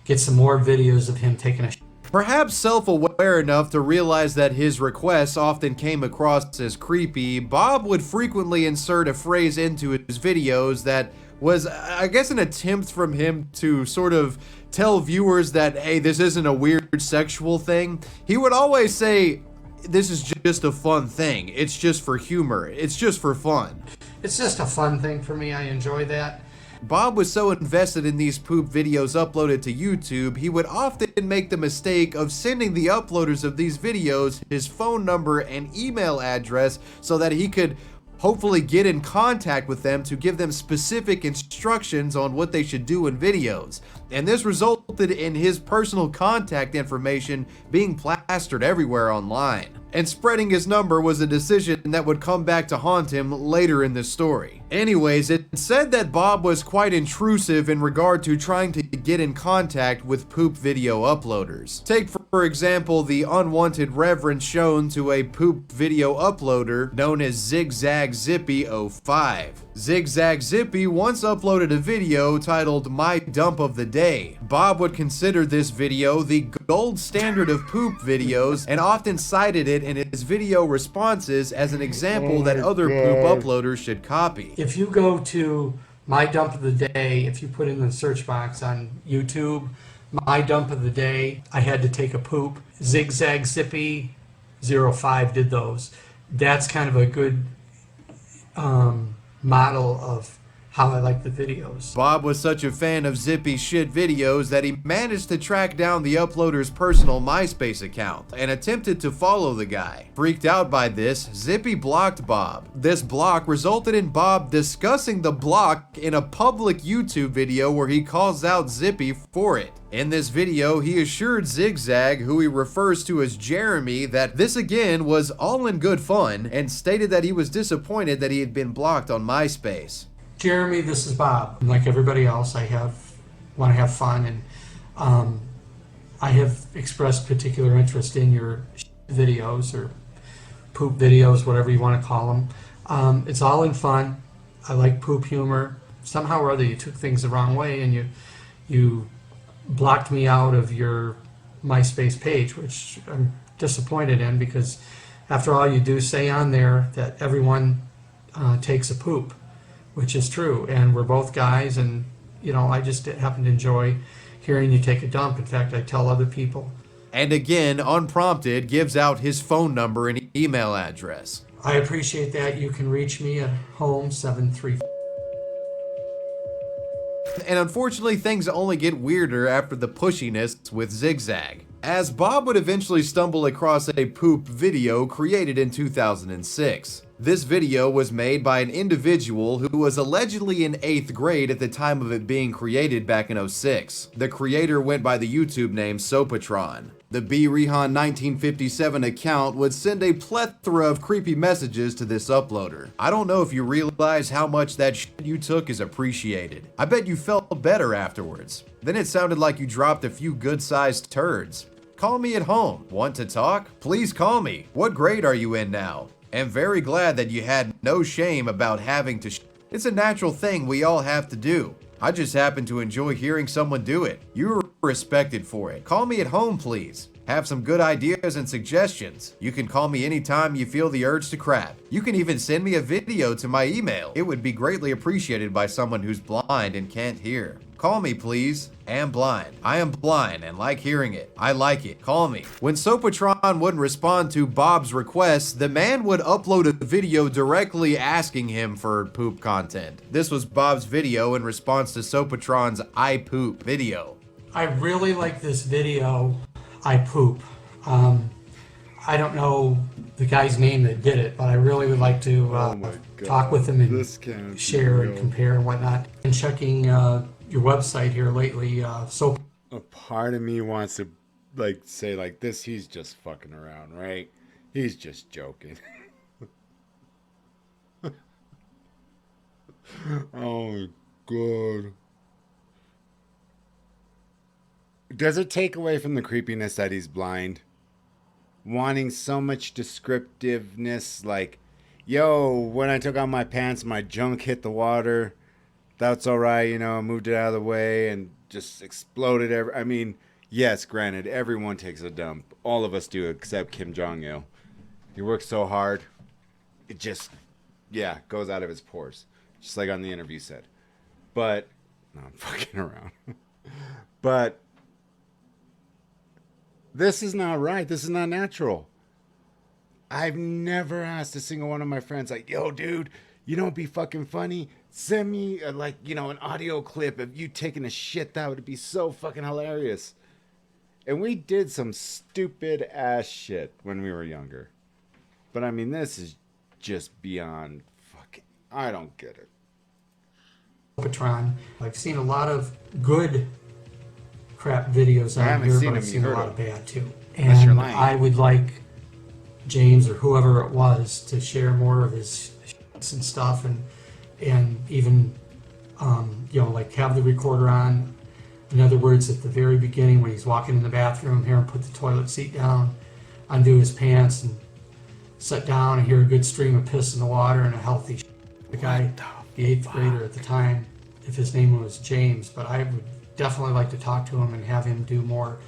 get some more videos of him taking a Perhaps self-aware enough to realize that his requests often came across as creepy, Bob would frequently insert a phrase into his videos that was, I guess, an attempt from him to sort of tell viewers that, hey, this isn't a weird sexual thing. He would always say, this is just a fun thing. It's just for humor. It's just for fun. It's just a fun thing for me. I enjoy that. Bob was so invested in these poop videos uploaded to YouTube, he would often make the mistake of sending the uploaders of these videos his phone number and email address so that he could hopefully get in contact with them to give them specific instructions on what they should do in videos. And this resulted in his personal contact information being plastered everywhere online. And spreading his number was a decision that would come back to haunt him later in the story. Anyways, it's said that Bob was quite intrusive in regard to trying to get in contact with poop video uploaders. Take for example the unwanted reverence shown to a poop video uploader known as Zigzag Zippy 05. Zigzag Zippy once uploaded a video titled My Dump of the Day. Bob would consider this video the gold standard of poop videos and often cited it in his video responses as an example that other poop uploaders should copy. If you go to My Dump of the Day, if you put in the search box on YouTube, My Dump of the Day, I had to take a poop. Zigzag Zippy 05 did those. That's kind of a good model of how I like the videos. Bob was such a fan of Zippy's shit videos that he managed to track down the uploader's personal MySpace account and attempted to follow the guy. Freaked out by this, Zippy blocked Bob. This block resulted in Bob discussing the block in a public YouTube video where he calls out Zippy for it. In this video, he assured Zigzag, who he refers to as Jeremy, that this again was all in good fun and stated that he was disappointed that he had been blocked on MySpace. Jeremy, this is Bob. Like everybody else, I want to have fun, and I have expressed particular interest in your videos or poop videos, whatever you want to call them. It's all in fun. I like poop humor. Somehow or other, you took things the wrong way, and you blocked me out of your MySpace page, which I'm disappointed in, because after all, you do say on there that everyone takes a poop, which is true, and we're both guys, and I just happen to enjoy hearing you take a dump. In fact, I tell other people. And again, unprompted, gives out his phone number and email address. I appreciate that. You can reach me at home 73. And unfortunately, things only get weirder after the pushiness with Zigzag, as Bob would eventually stumble across a poop video created in 2006. This video was made by an individual who was allegedly in 8th grade at the time of it being created back in 06. The creator went by the YouTube name Sopatron. The B. Rehan 1957 account would send a plethora of creepy messages to this uploader. I don't know if you realize how much that shit you took is appreciated. I bet you felt better afterwards. Then it sounded like you dropped a few good-sized turds. Call me at home. Want to talk? Please call me. What grade are you in now? Am very glad that you had no shame about having to It's a natural thing we all have to do. I just happen to enjoy hearing someone do it. You're respected for it. Call me at home, please. Have some good ideas and suggestions. You can call me anytime you feel the urge to crap. You can even send me a video to my email. It would be greatly appreciated by someone who's blind and can't hear. Call me, please. Am blind. I am blind and like hearing it. I like it. Call me. When Sopatron wouldn't respond to Bob's requests, the man would upload a video directly asking him for poop content. This was Bob's video in response to Sopatron's I Poop video. I really like this video, I Poop. I don't know the guy's name that did it, but I really would like to talk with him and share and compare and whatnot. And checking your website here lately, so A part of me wants to say this, he's just fucking around, right? He's just joking. Oh my god. Does it take away from the creepiness that he's blind? Wanting so much descriptiveness, like, yo, when I took out my pants, my junk hit the water. That's all right, I moved it out of the way and just exploded. I mean, yes, granted, everyone takes a dump. All of us do, except Kim Jong-il. He works so hard, it just, goes out of his pores. Just like on the interview said. But, no, I'm fucking around. But, this is not right. This is not natural. I've never asked a single one of my friends, like, yo, dude, you don't be fucking funny. Send me, an audio clip of you taking a shit. That would be so fucking hilarious. And we did some stupid ass shit when we were younger. But, I mean, this is just beyond fucking... I don't get it. Patron. I've seen a lot of good crap videos out here, but I've seen a lot of bad too. And I would like James or whoever it was to share more of his shits and stuff, and and even, like have the recorder on. In other words, at the very beginning when he's walking in the bathroom, hear him put the toilet seat down, undo his pants, and sit down and hear a good stream of piss in the water and a healthy the guy, the 8th grader at the time, if his name was James. But I would definitely like to talk to him and have him do more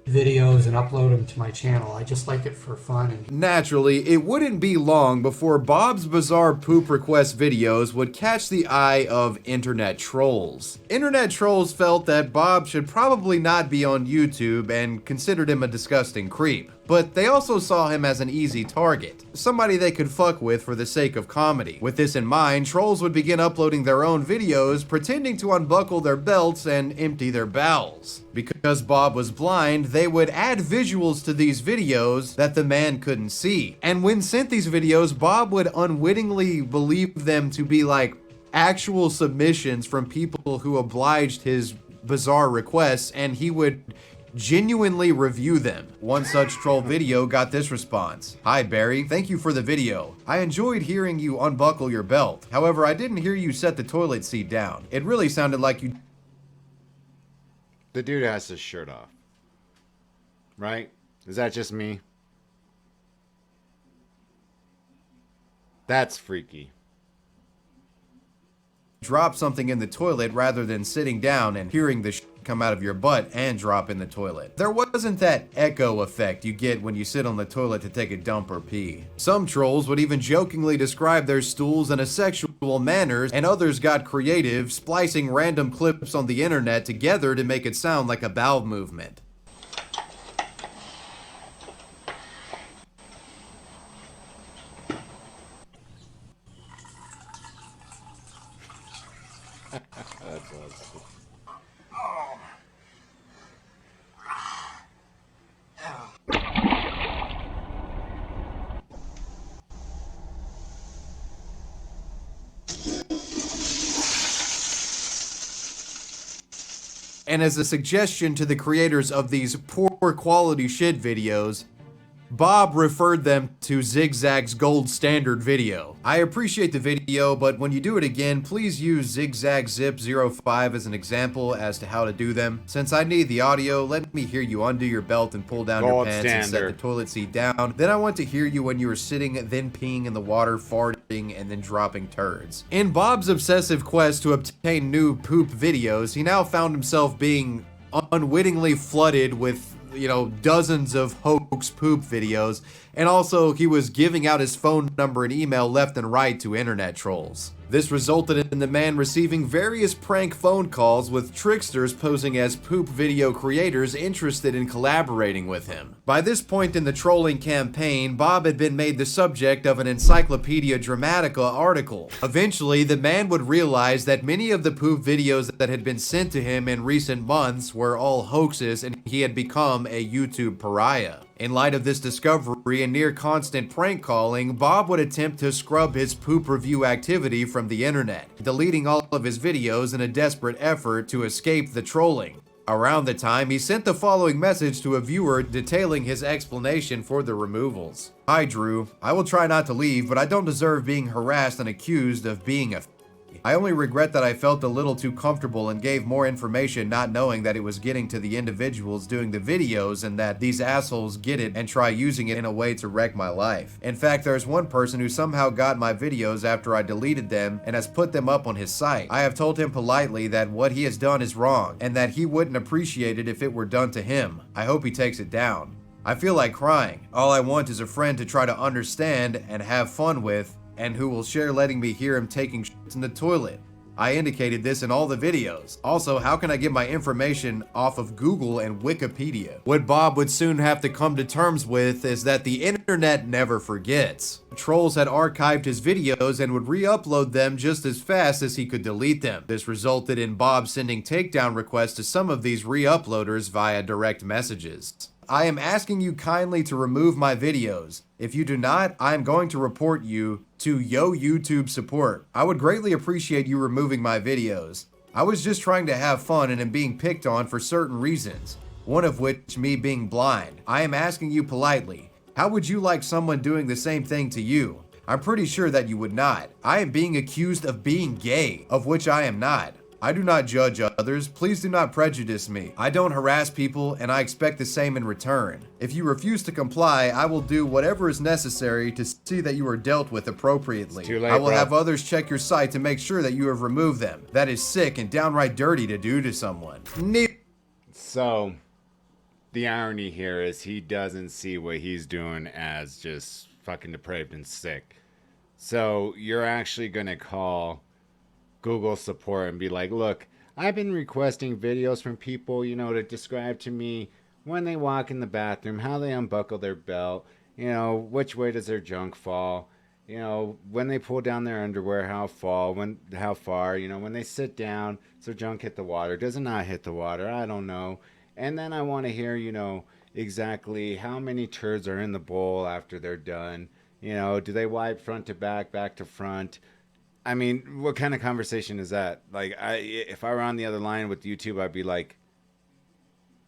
videos and upload them to my channel. I just like it for fun. And Naturally, it wouldn't be long before Bob's bizarre poop request videos would catch the eye of internet trolls. Internet trolls felt that Bob should probably not be on YouTube and considered him a disgusting creep. But they also saw him as an easy target, somebody they could fuck with for the sake of comedy. With this in mind, trolls would begin uploading their own videos, pretending to unbuckle their belts and empty their bowels. Because Bob was blind, they would add visuals to these videos that the man couldn't see. And when sent these videos, Bob would unwittingly believe them to be like actual submissions from people who obliged his bizarre requests, and he would genuinely review them. One such troll video got this response. "Hi Barry, thank you for the video. I enjoyed hearing you unbuckle your belt. However, I didn't hear you set the toilet seat down. It really sounded like you..." The dude has his shirt off. Right? Is that just me? That's freaky. Drop something in the toilet rather than sitting down and hearing the come out of your butt and drop in the toilet. There wasn't that echo effect you get when you sit on the toilet to take a dump or pee. Some trolls would even jokingly describe their stools in a sexual manner, and others got creative, splicing random clips on the internet together to make it sound like a bowel movement. That's awesome. And as a suggestion to the creators of these poor quality shit videos, Bob referred them to Zigzag's gold standard video. I appreciate the video, but when you do it again, please use Zigzag Zip 05 as an example as to how to do them. Since I need the audio, let me hear you undo your belt and pull down your Gold pants and set standard. the toilet seat down. Then I want to hear you when you are sitting, then peeing in the water, farting, and then dropping turds. In Bob's obsessive quest to obtain new poop videos, he now found himself being unwittingly flooded with dozens of hoax poop videos, and also he was giving out his phone number and email left and right to internet trolls. This resulted in the man receiving various prank phone calls with tricksters posing as poop video creators interested in collaborating with him. By this point in the trolling campaign, Bob had been made the subject of an Encyclopedia Dramatica article. Eventually, the man would realize that many of the poop videos that had been sent to him in recent months were all hoaxes, and he had become a YouTube pariah. In light of this discovery and near constant prank calling, Bob would attempt to scrub his poop review activity from the internet, deleting all of his videos in a desperate effort to escape the trolling. Around the time, he sent the following message to a viewer detailing his explanation for the removals. "Hi Drew, I will try not to leave, but I don't deserve being harassed and accused of being a I only regret that I felt a little too comfortable and gave more information not knowing that it was getting to the individuals doing the videos and that these assholes get it and try using it in a way to wreck my life. In fact, there's one person who somehow got my videos after I deleted them and has put them up on his site. I have told him politely that what he has done is wrong and that he wouldn't appreciate it if it were done to him. I hope he takes it down. I feel like crying. All I want is a friend to try to understand and have fun with, and who will share letting me hear him taking shits in the toilet. I indicated this in all the videos. Also, how can I get my information off of Google and Wikipedia? What Bob would soon have to come to terms with is that the internet never forgets. Trolls had archived his videos and would re-upload them just as fast as he could delete them. This resulted in Bob sending takedown requests to some of these re-uploaders via direct messages. I am asking you kindly to remove my videos. If you do not, I am going to report you to Yo YouTube support. I would greatly appreciate you removing my videos. I was just trying to have fun and am being picked on for certain reasons, one of which me being blind. I am asking you politely, how would you like someone doing the same thing to you? I'm pretty sure that you would not. I am being accused of being gay, of which I am not. I do not judge others. Please do not prejudice me. I don't harass people, and I expect the same in return. If you refuse to comply, I will do whatever is necessary to see that you are dealt with appropriately. It's too late, I will bro. have others check your site to make sure that you have removed them. That is sick and downright dirty to do to someone. So, the irony here is he doesn't see what he's doing as just fucking depraved and sick. So, you're actually going to call Google support and be like, look, I've been requesting videos from people, you know, to describe to me when they walk in the bathroom, how they unbuckle their belt, you know, which way does their junk fall, you know, when they pull down their underwear, how far, you know, when they sit down, does their junk hit the water, does it not hit the water, I don't know. And then I want to hear, you know, exactly how many turds are in the bowl after they're done, you know, do they wipe front to back, back to front? I mean, what kind of conversation is that? Like, if I were on the other line with YouTube, I'd be like,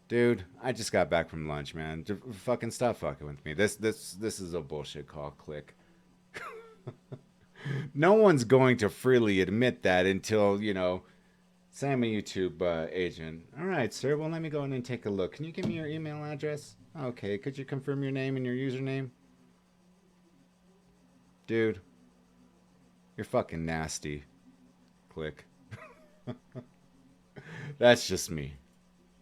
dude, I just got back from lunch, man. Fucking stop fucking with me. This is a bullshit call. Click. No one's going to freely admit that until, you know, say I'm a YouTube agent. All right, sir. Well, let me go in and take a look. Can you give me your email address? Okay. Could you confirm your name and your username? Dude. You're fucking nasty. Click. That's just me.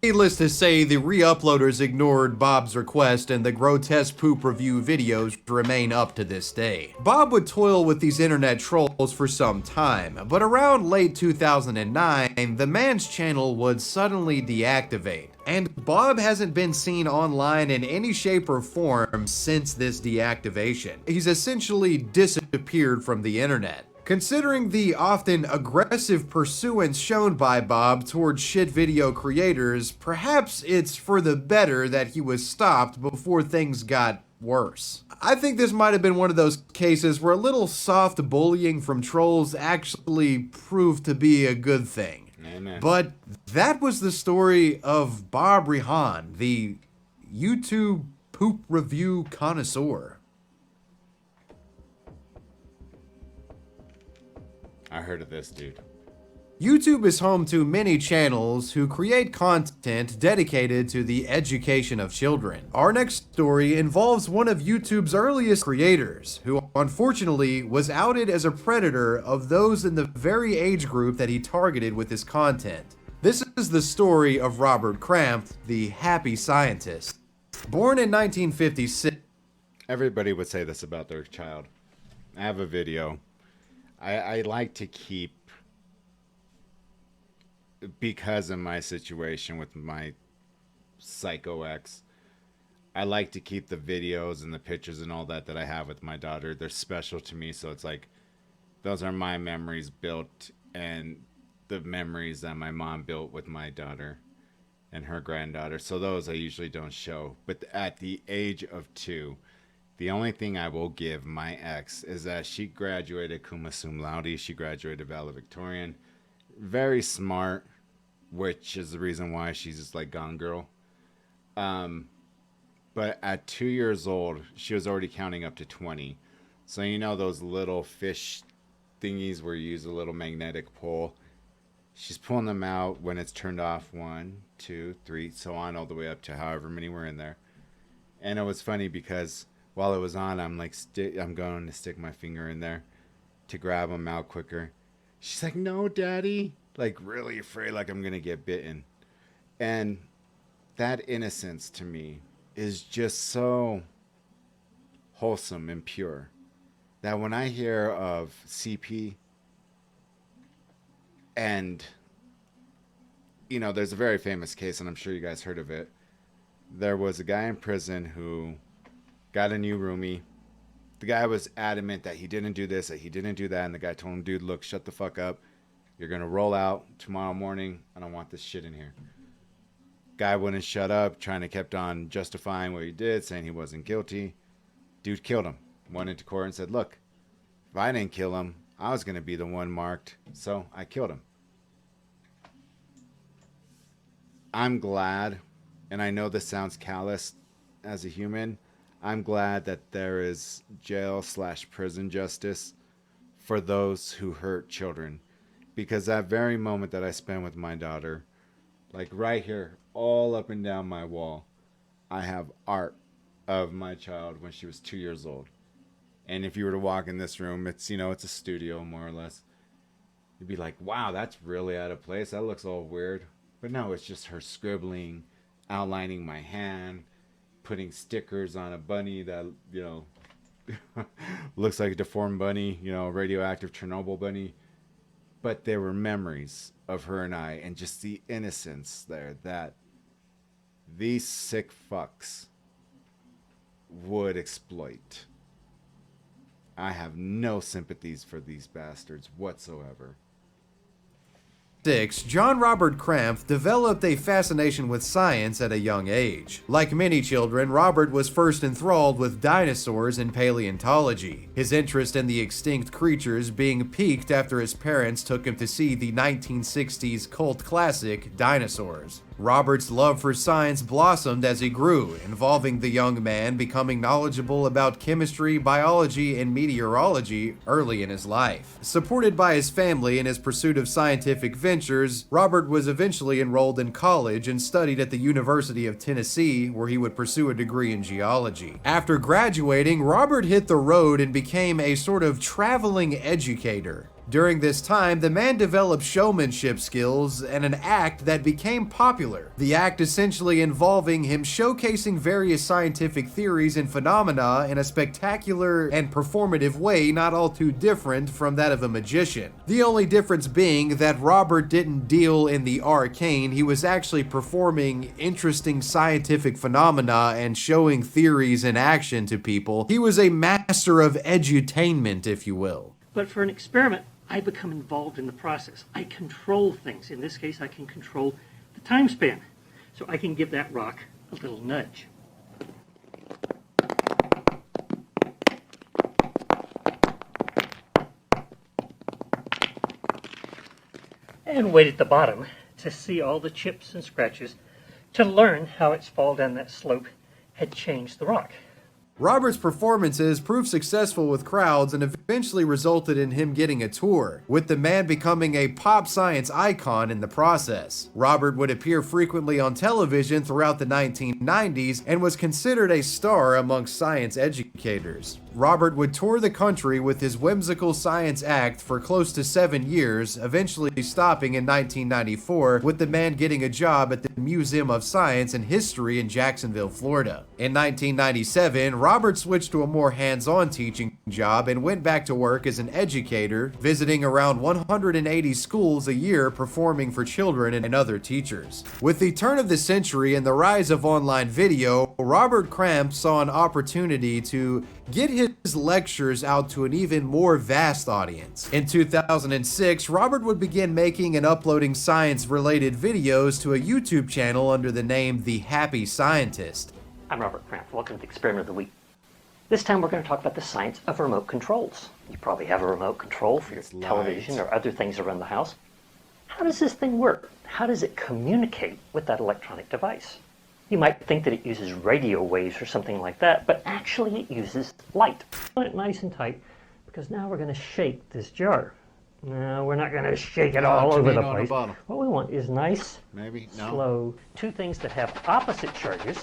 Needless to say, the re-uploaders ignored Bob's request and the grotesque poop review videos remain up to this day. Bob would toil with these internet trolls for some time, but around late 2009, the man's channel would suddenly deactivate. And Bob hasn't been seen online in any shape or form since this deactivation. He's essentially disappeared from the internet. Considering the often aggressive pursuance shown by Bob towards shit video creators, perhaps it's for the better that he was stopped before things got worse. I think this might have been one of those cases where a little soft bullying from trolls actually proved to be a good thing. Amen. But that was the story of Bob Rehan, the YouTube poop review connoisseur. I heard of this, dude. YouTube is home to many channels who create content dedicated to the education of children. Our next story involves one of YouTube's earliest creators, who unfortunately was outed as a predator of those in the very age group that he targeted with his content. This is the story of Robert Krampf, the happy scientist. Born in 1956. Everybody would say this about their child. I have a video. I like to keep, because of my situation with my psycho ex, I like to keep the videos and the pictures and all that I have with my daughter. They're special to me, so it's like, those are my memories built and the memories that my mom built with my daughter and her granddaughter. So those I usually don't show. But at the age of 2, the only thing I will give my ex is that she graduated cum laude. She graduated valedictorian. Very smart, which is the reason why she's just like Gone Girl. But at 2 years old, she was already counting up to 20. So you know those little fish thingies where you use a little magnetic pole? She's pulling them out when it's turned off. 1, 2, 3, so on, all the way up to however many were in there. And it was funny because while it was on, I'm like, I'm going to stick my finger in there to grab them out quicker. She's like, no, daddy. Like, really afraid, like I'm going to get bitten. And that innocence to me is just so wholesome and pure that when I hear of CP, and, you know, there's a very famous case, and I'm sure you guys heard of it. There was a guy in prison who got a new roomie. The guy was adamant that he didn't do this, that he didn't do that. And the guy told him, dude, look, shut the fuck up. You're going to roll out tomorrow morning. I don't want this shit in here. Guy wouldn't shut up, trying to kept on justifying what he did, saying he wasn't guilty. Dude killed him. Went into court and said, look, if I didn't kill him, I was going to be the one marked. So I killed him. I'm glad, and I know this sounds callous as a human, I'm glad that there is jail/prison justice for those who hurt children. Because that very moment that I spent with my daughter, like right here, all up and down my wall, I have art of my child when she was 2 years old. And if you were to walk in this room, it's, you know, it's a studio more or less. You'd be like, wow, that's really out of place. That looks all weird. But no, it's just her scribbling, outlining my hand, putting stickers on a bunny that, you know, looks like a deformed bunny, you know, radioactive Chernobyl bunny. But there were memories of her and I, and just the innocence there that these sick fucks would exploit. I have no sympathies for these bastards whatsoever. 6, John Robert Krampf developed a fascination with science at a young age. Like many children, Robert was first enthralled with dinosaurs and paleontology, his interest in the extinct creatures being piqued after his parents took him to see the 1960s cult classic Dinosaurs. Robert's love for science blossomed as he grew, involving the young man becoming knowledgeable about chemistry, biology, and meteorology early in his life. Supported by his family in his pursuit of scientific ventures, Robert was eventually enrolled in college and studied at the University of Tennessee, where he would pursue a degree in geology. After graduating, Robert hit the road and became a sort of traveling educator. During this time, the man developed showmanship skills and an act that became popular. The act essentially involving him showcasing various scientific theories and phenomena in a spectacular and performative way not all too different from that of a magician. The only difference being that Robert didn't deal in the arcane, he was actually performing interesting scientific phenomena and showing theories in action to people. He was a master of edutainment, if you will. But for an experiment, I become involved in the process. I control things. In this case, I can control the time span. So I can give that rock a little nudge. And wait at the bottom to see all the chips and scratches to learn how its fall down that slope had changed the rock. Robert's performances proved successful with crowds and eventually resulted in him getting a tour, with the man becoming a pop science icon in the process. Robert would appear frequently on television throughout the 1990s and was considered a star amongst science educators. Robert would tour the country with his whimsical science act for close to 7 years, eventually stopping in 1994 with the man getting a job at the Museum of Science and History in Jacksonville, Florida. In 1997, Robert switched to a more hands-on teaching job and went back to work as an educator, visiting around 180 schools a year performing for children and other teachers. With the turn of the century and the rise of online video, Robert Krampf saw an opportunity to get his lectures out to an even more vast audience. In 2006, Robert would begin making and uploading science-related videos to a YouTube channel under the name The Happy Scientist. I'm Robert Krampf. Welcome to the Experiment of the Week. This time we're going to talk about the science of remote controls. You probably have a remote control for your television or other things around the house. How does this thing work? How does it communicate with that electronic device? You might think that it uses radio waves or something like that, but actually it uses light. Put it nice and tight, because now we're going to shake this jar. No, we're not going to shake it all over the place. What we want is nice, slow. Two things that have opposite charges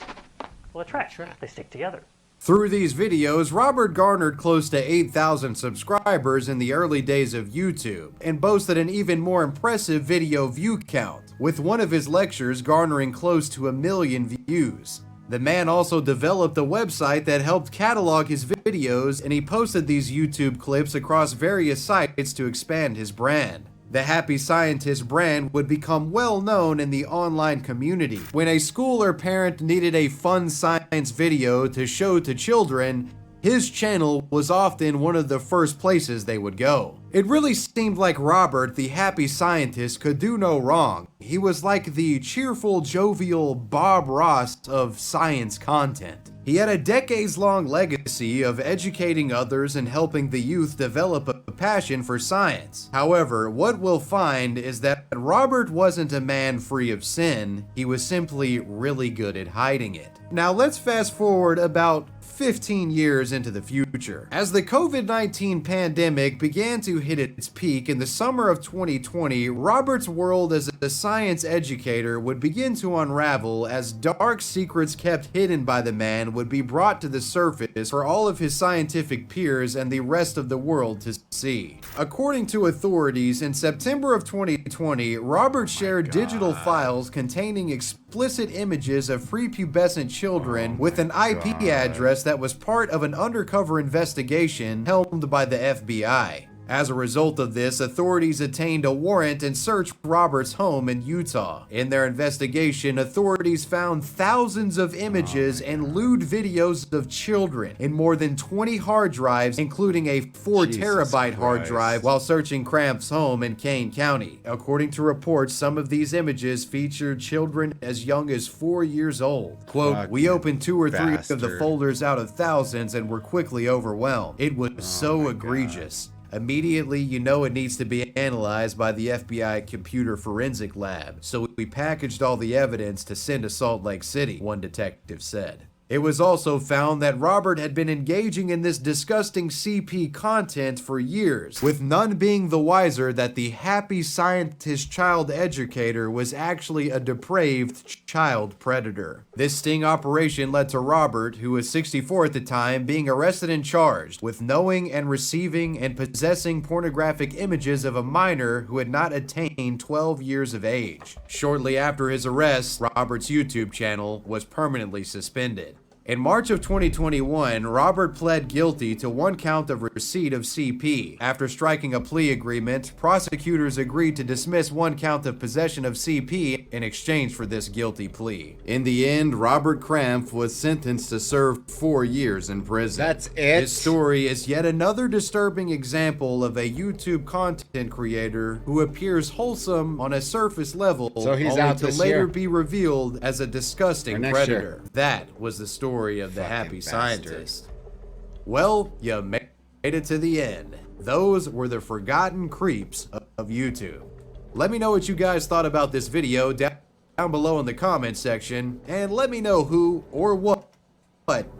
will attract. They stick together. Through these videos, Robert garnered close to 8,000 subscribers in the early days of YouTube, and boasted an even more impressive video view count, with one of his lectures garnering close to 1 million views. The man also developed a website that helped catalog his videos, and he posted these YouTube clips across various sites to expand his brand. The Happy Scientist brand would become well known in the online community. When a school or parent needed a fun science video to show to children, his channel was often one of the first places they would go. It really seemed like Robert, the Happy Scientist, could do no wrong. He was like the cheerful, jovial Bob Ross of science content. He had a decades-long legacy of educating others and helping the youth develop a passion for science. However, what we'll find is that Robert wasn't a man free of sin, he was simply really good at hiding it. Now let's fast forward about 15 years into the future. As the COVID-19 pandemic began to hit its peak in the summer of 2020, Robert's world as a science educator would begin to unravel as dark secrets kept hidden by the man would be brought to the surface for all of his scientific peers and the rest of the world to see. According to authorities, in September of 2020, Robert shared digital files containing explicit images of prepubescent children with an IP address that was part of an undercover investigation helmed by the FBI. As a result of this, authorities obtained a warrant and searched Robert's home in Utah. In their investigation, authorities found thousands of images and lewd videos of children in more than 20 hard drives, including a 4-terabyte hard drive, while searching Cramp's home in Kane County. According to reports, some of these images featured children as young as 4 years old. Quote, "We opened 2 or 3 of the folders out of thousands and were quickly overwhelmed. It was so egregious. Immediately, you know it needs to be analyzed by the FBI Computer Forensic Lab, so we packaged all the evidence to send to Salt Lake City," one detective said. It was also found that Robert had been engaging in this disgusting CP content for years, with none being the wiser that the happy scientist child educator was actually a depraved child predator. This sting operation led to Robert, who was 64 at the time, being arrested and charged with knowing and receiving and possessing pornographic images of a minor who had not attained 12 years of age. Shortly after his arrest, Robert's YouTube channel was permanently suspended. In March of 2021, Robert pled guilty to 1 count of receipt of CP. After striking a plea agreement, prosecutors agreed to dismiss 1 count of possession of CP in exchange for this guilty plea. In the end, Robert Cramp was sentenced to serve 4 years in prison. That's it? This story is yet another disturbing example of a YouTube content creator who appears wholesome on a surface level, So he's only out to this later year? be revealed as a disgusting Or next predator. year. That was the story of the happy bastard. scientist. Well, you made it to the end. Those were the forgotten creeps of YouTube. Let me know what you guys thought about this video down below in the comments section, and let me know who or what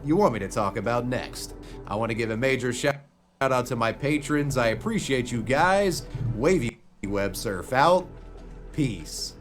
you want me to talk about next. I want to give a major shout out to my patrons. I appreciate you guys. Wavy Web Surf out. Peace.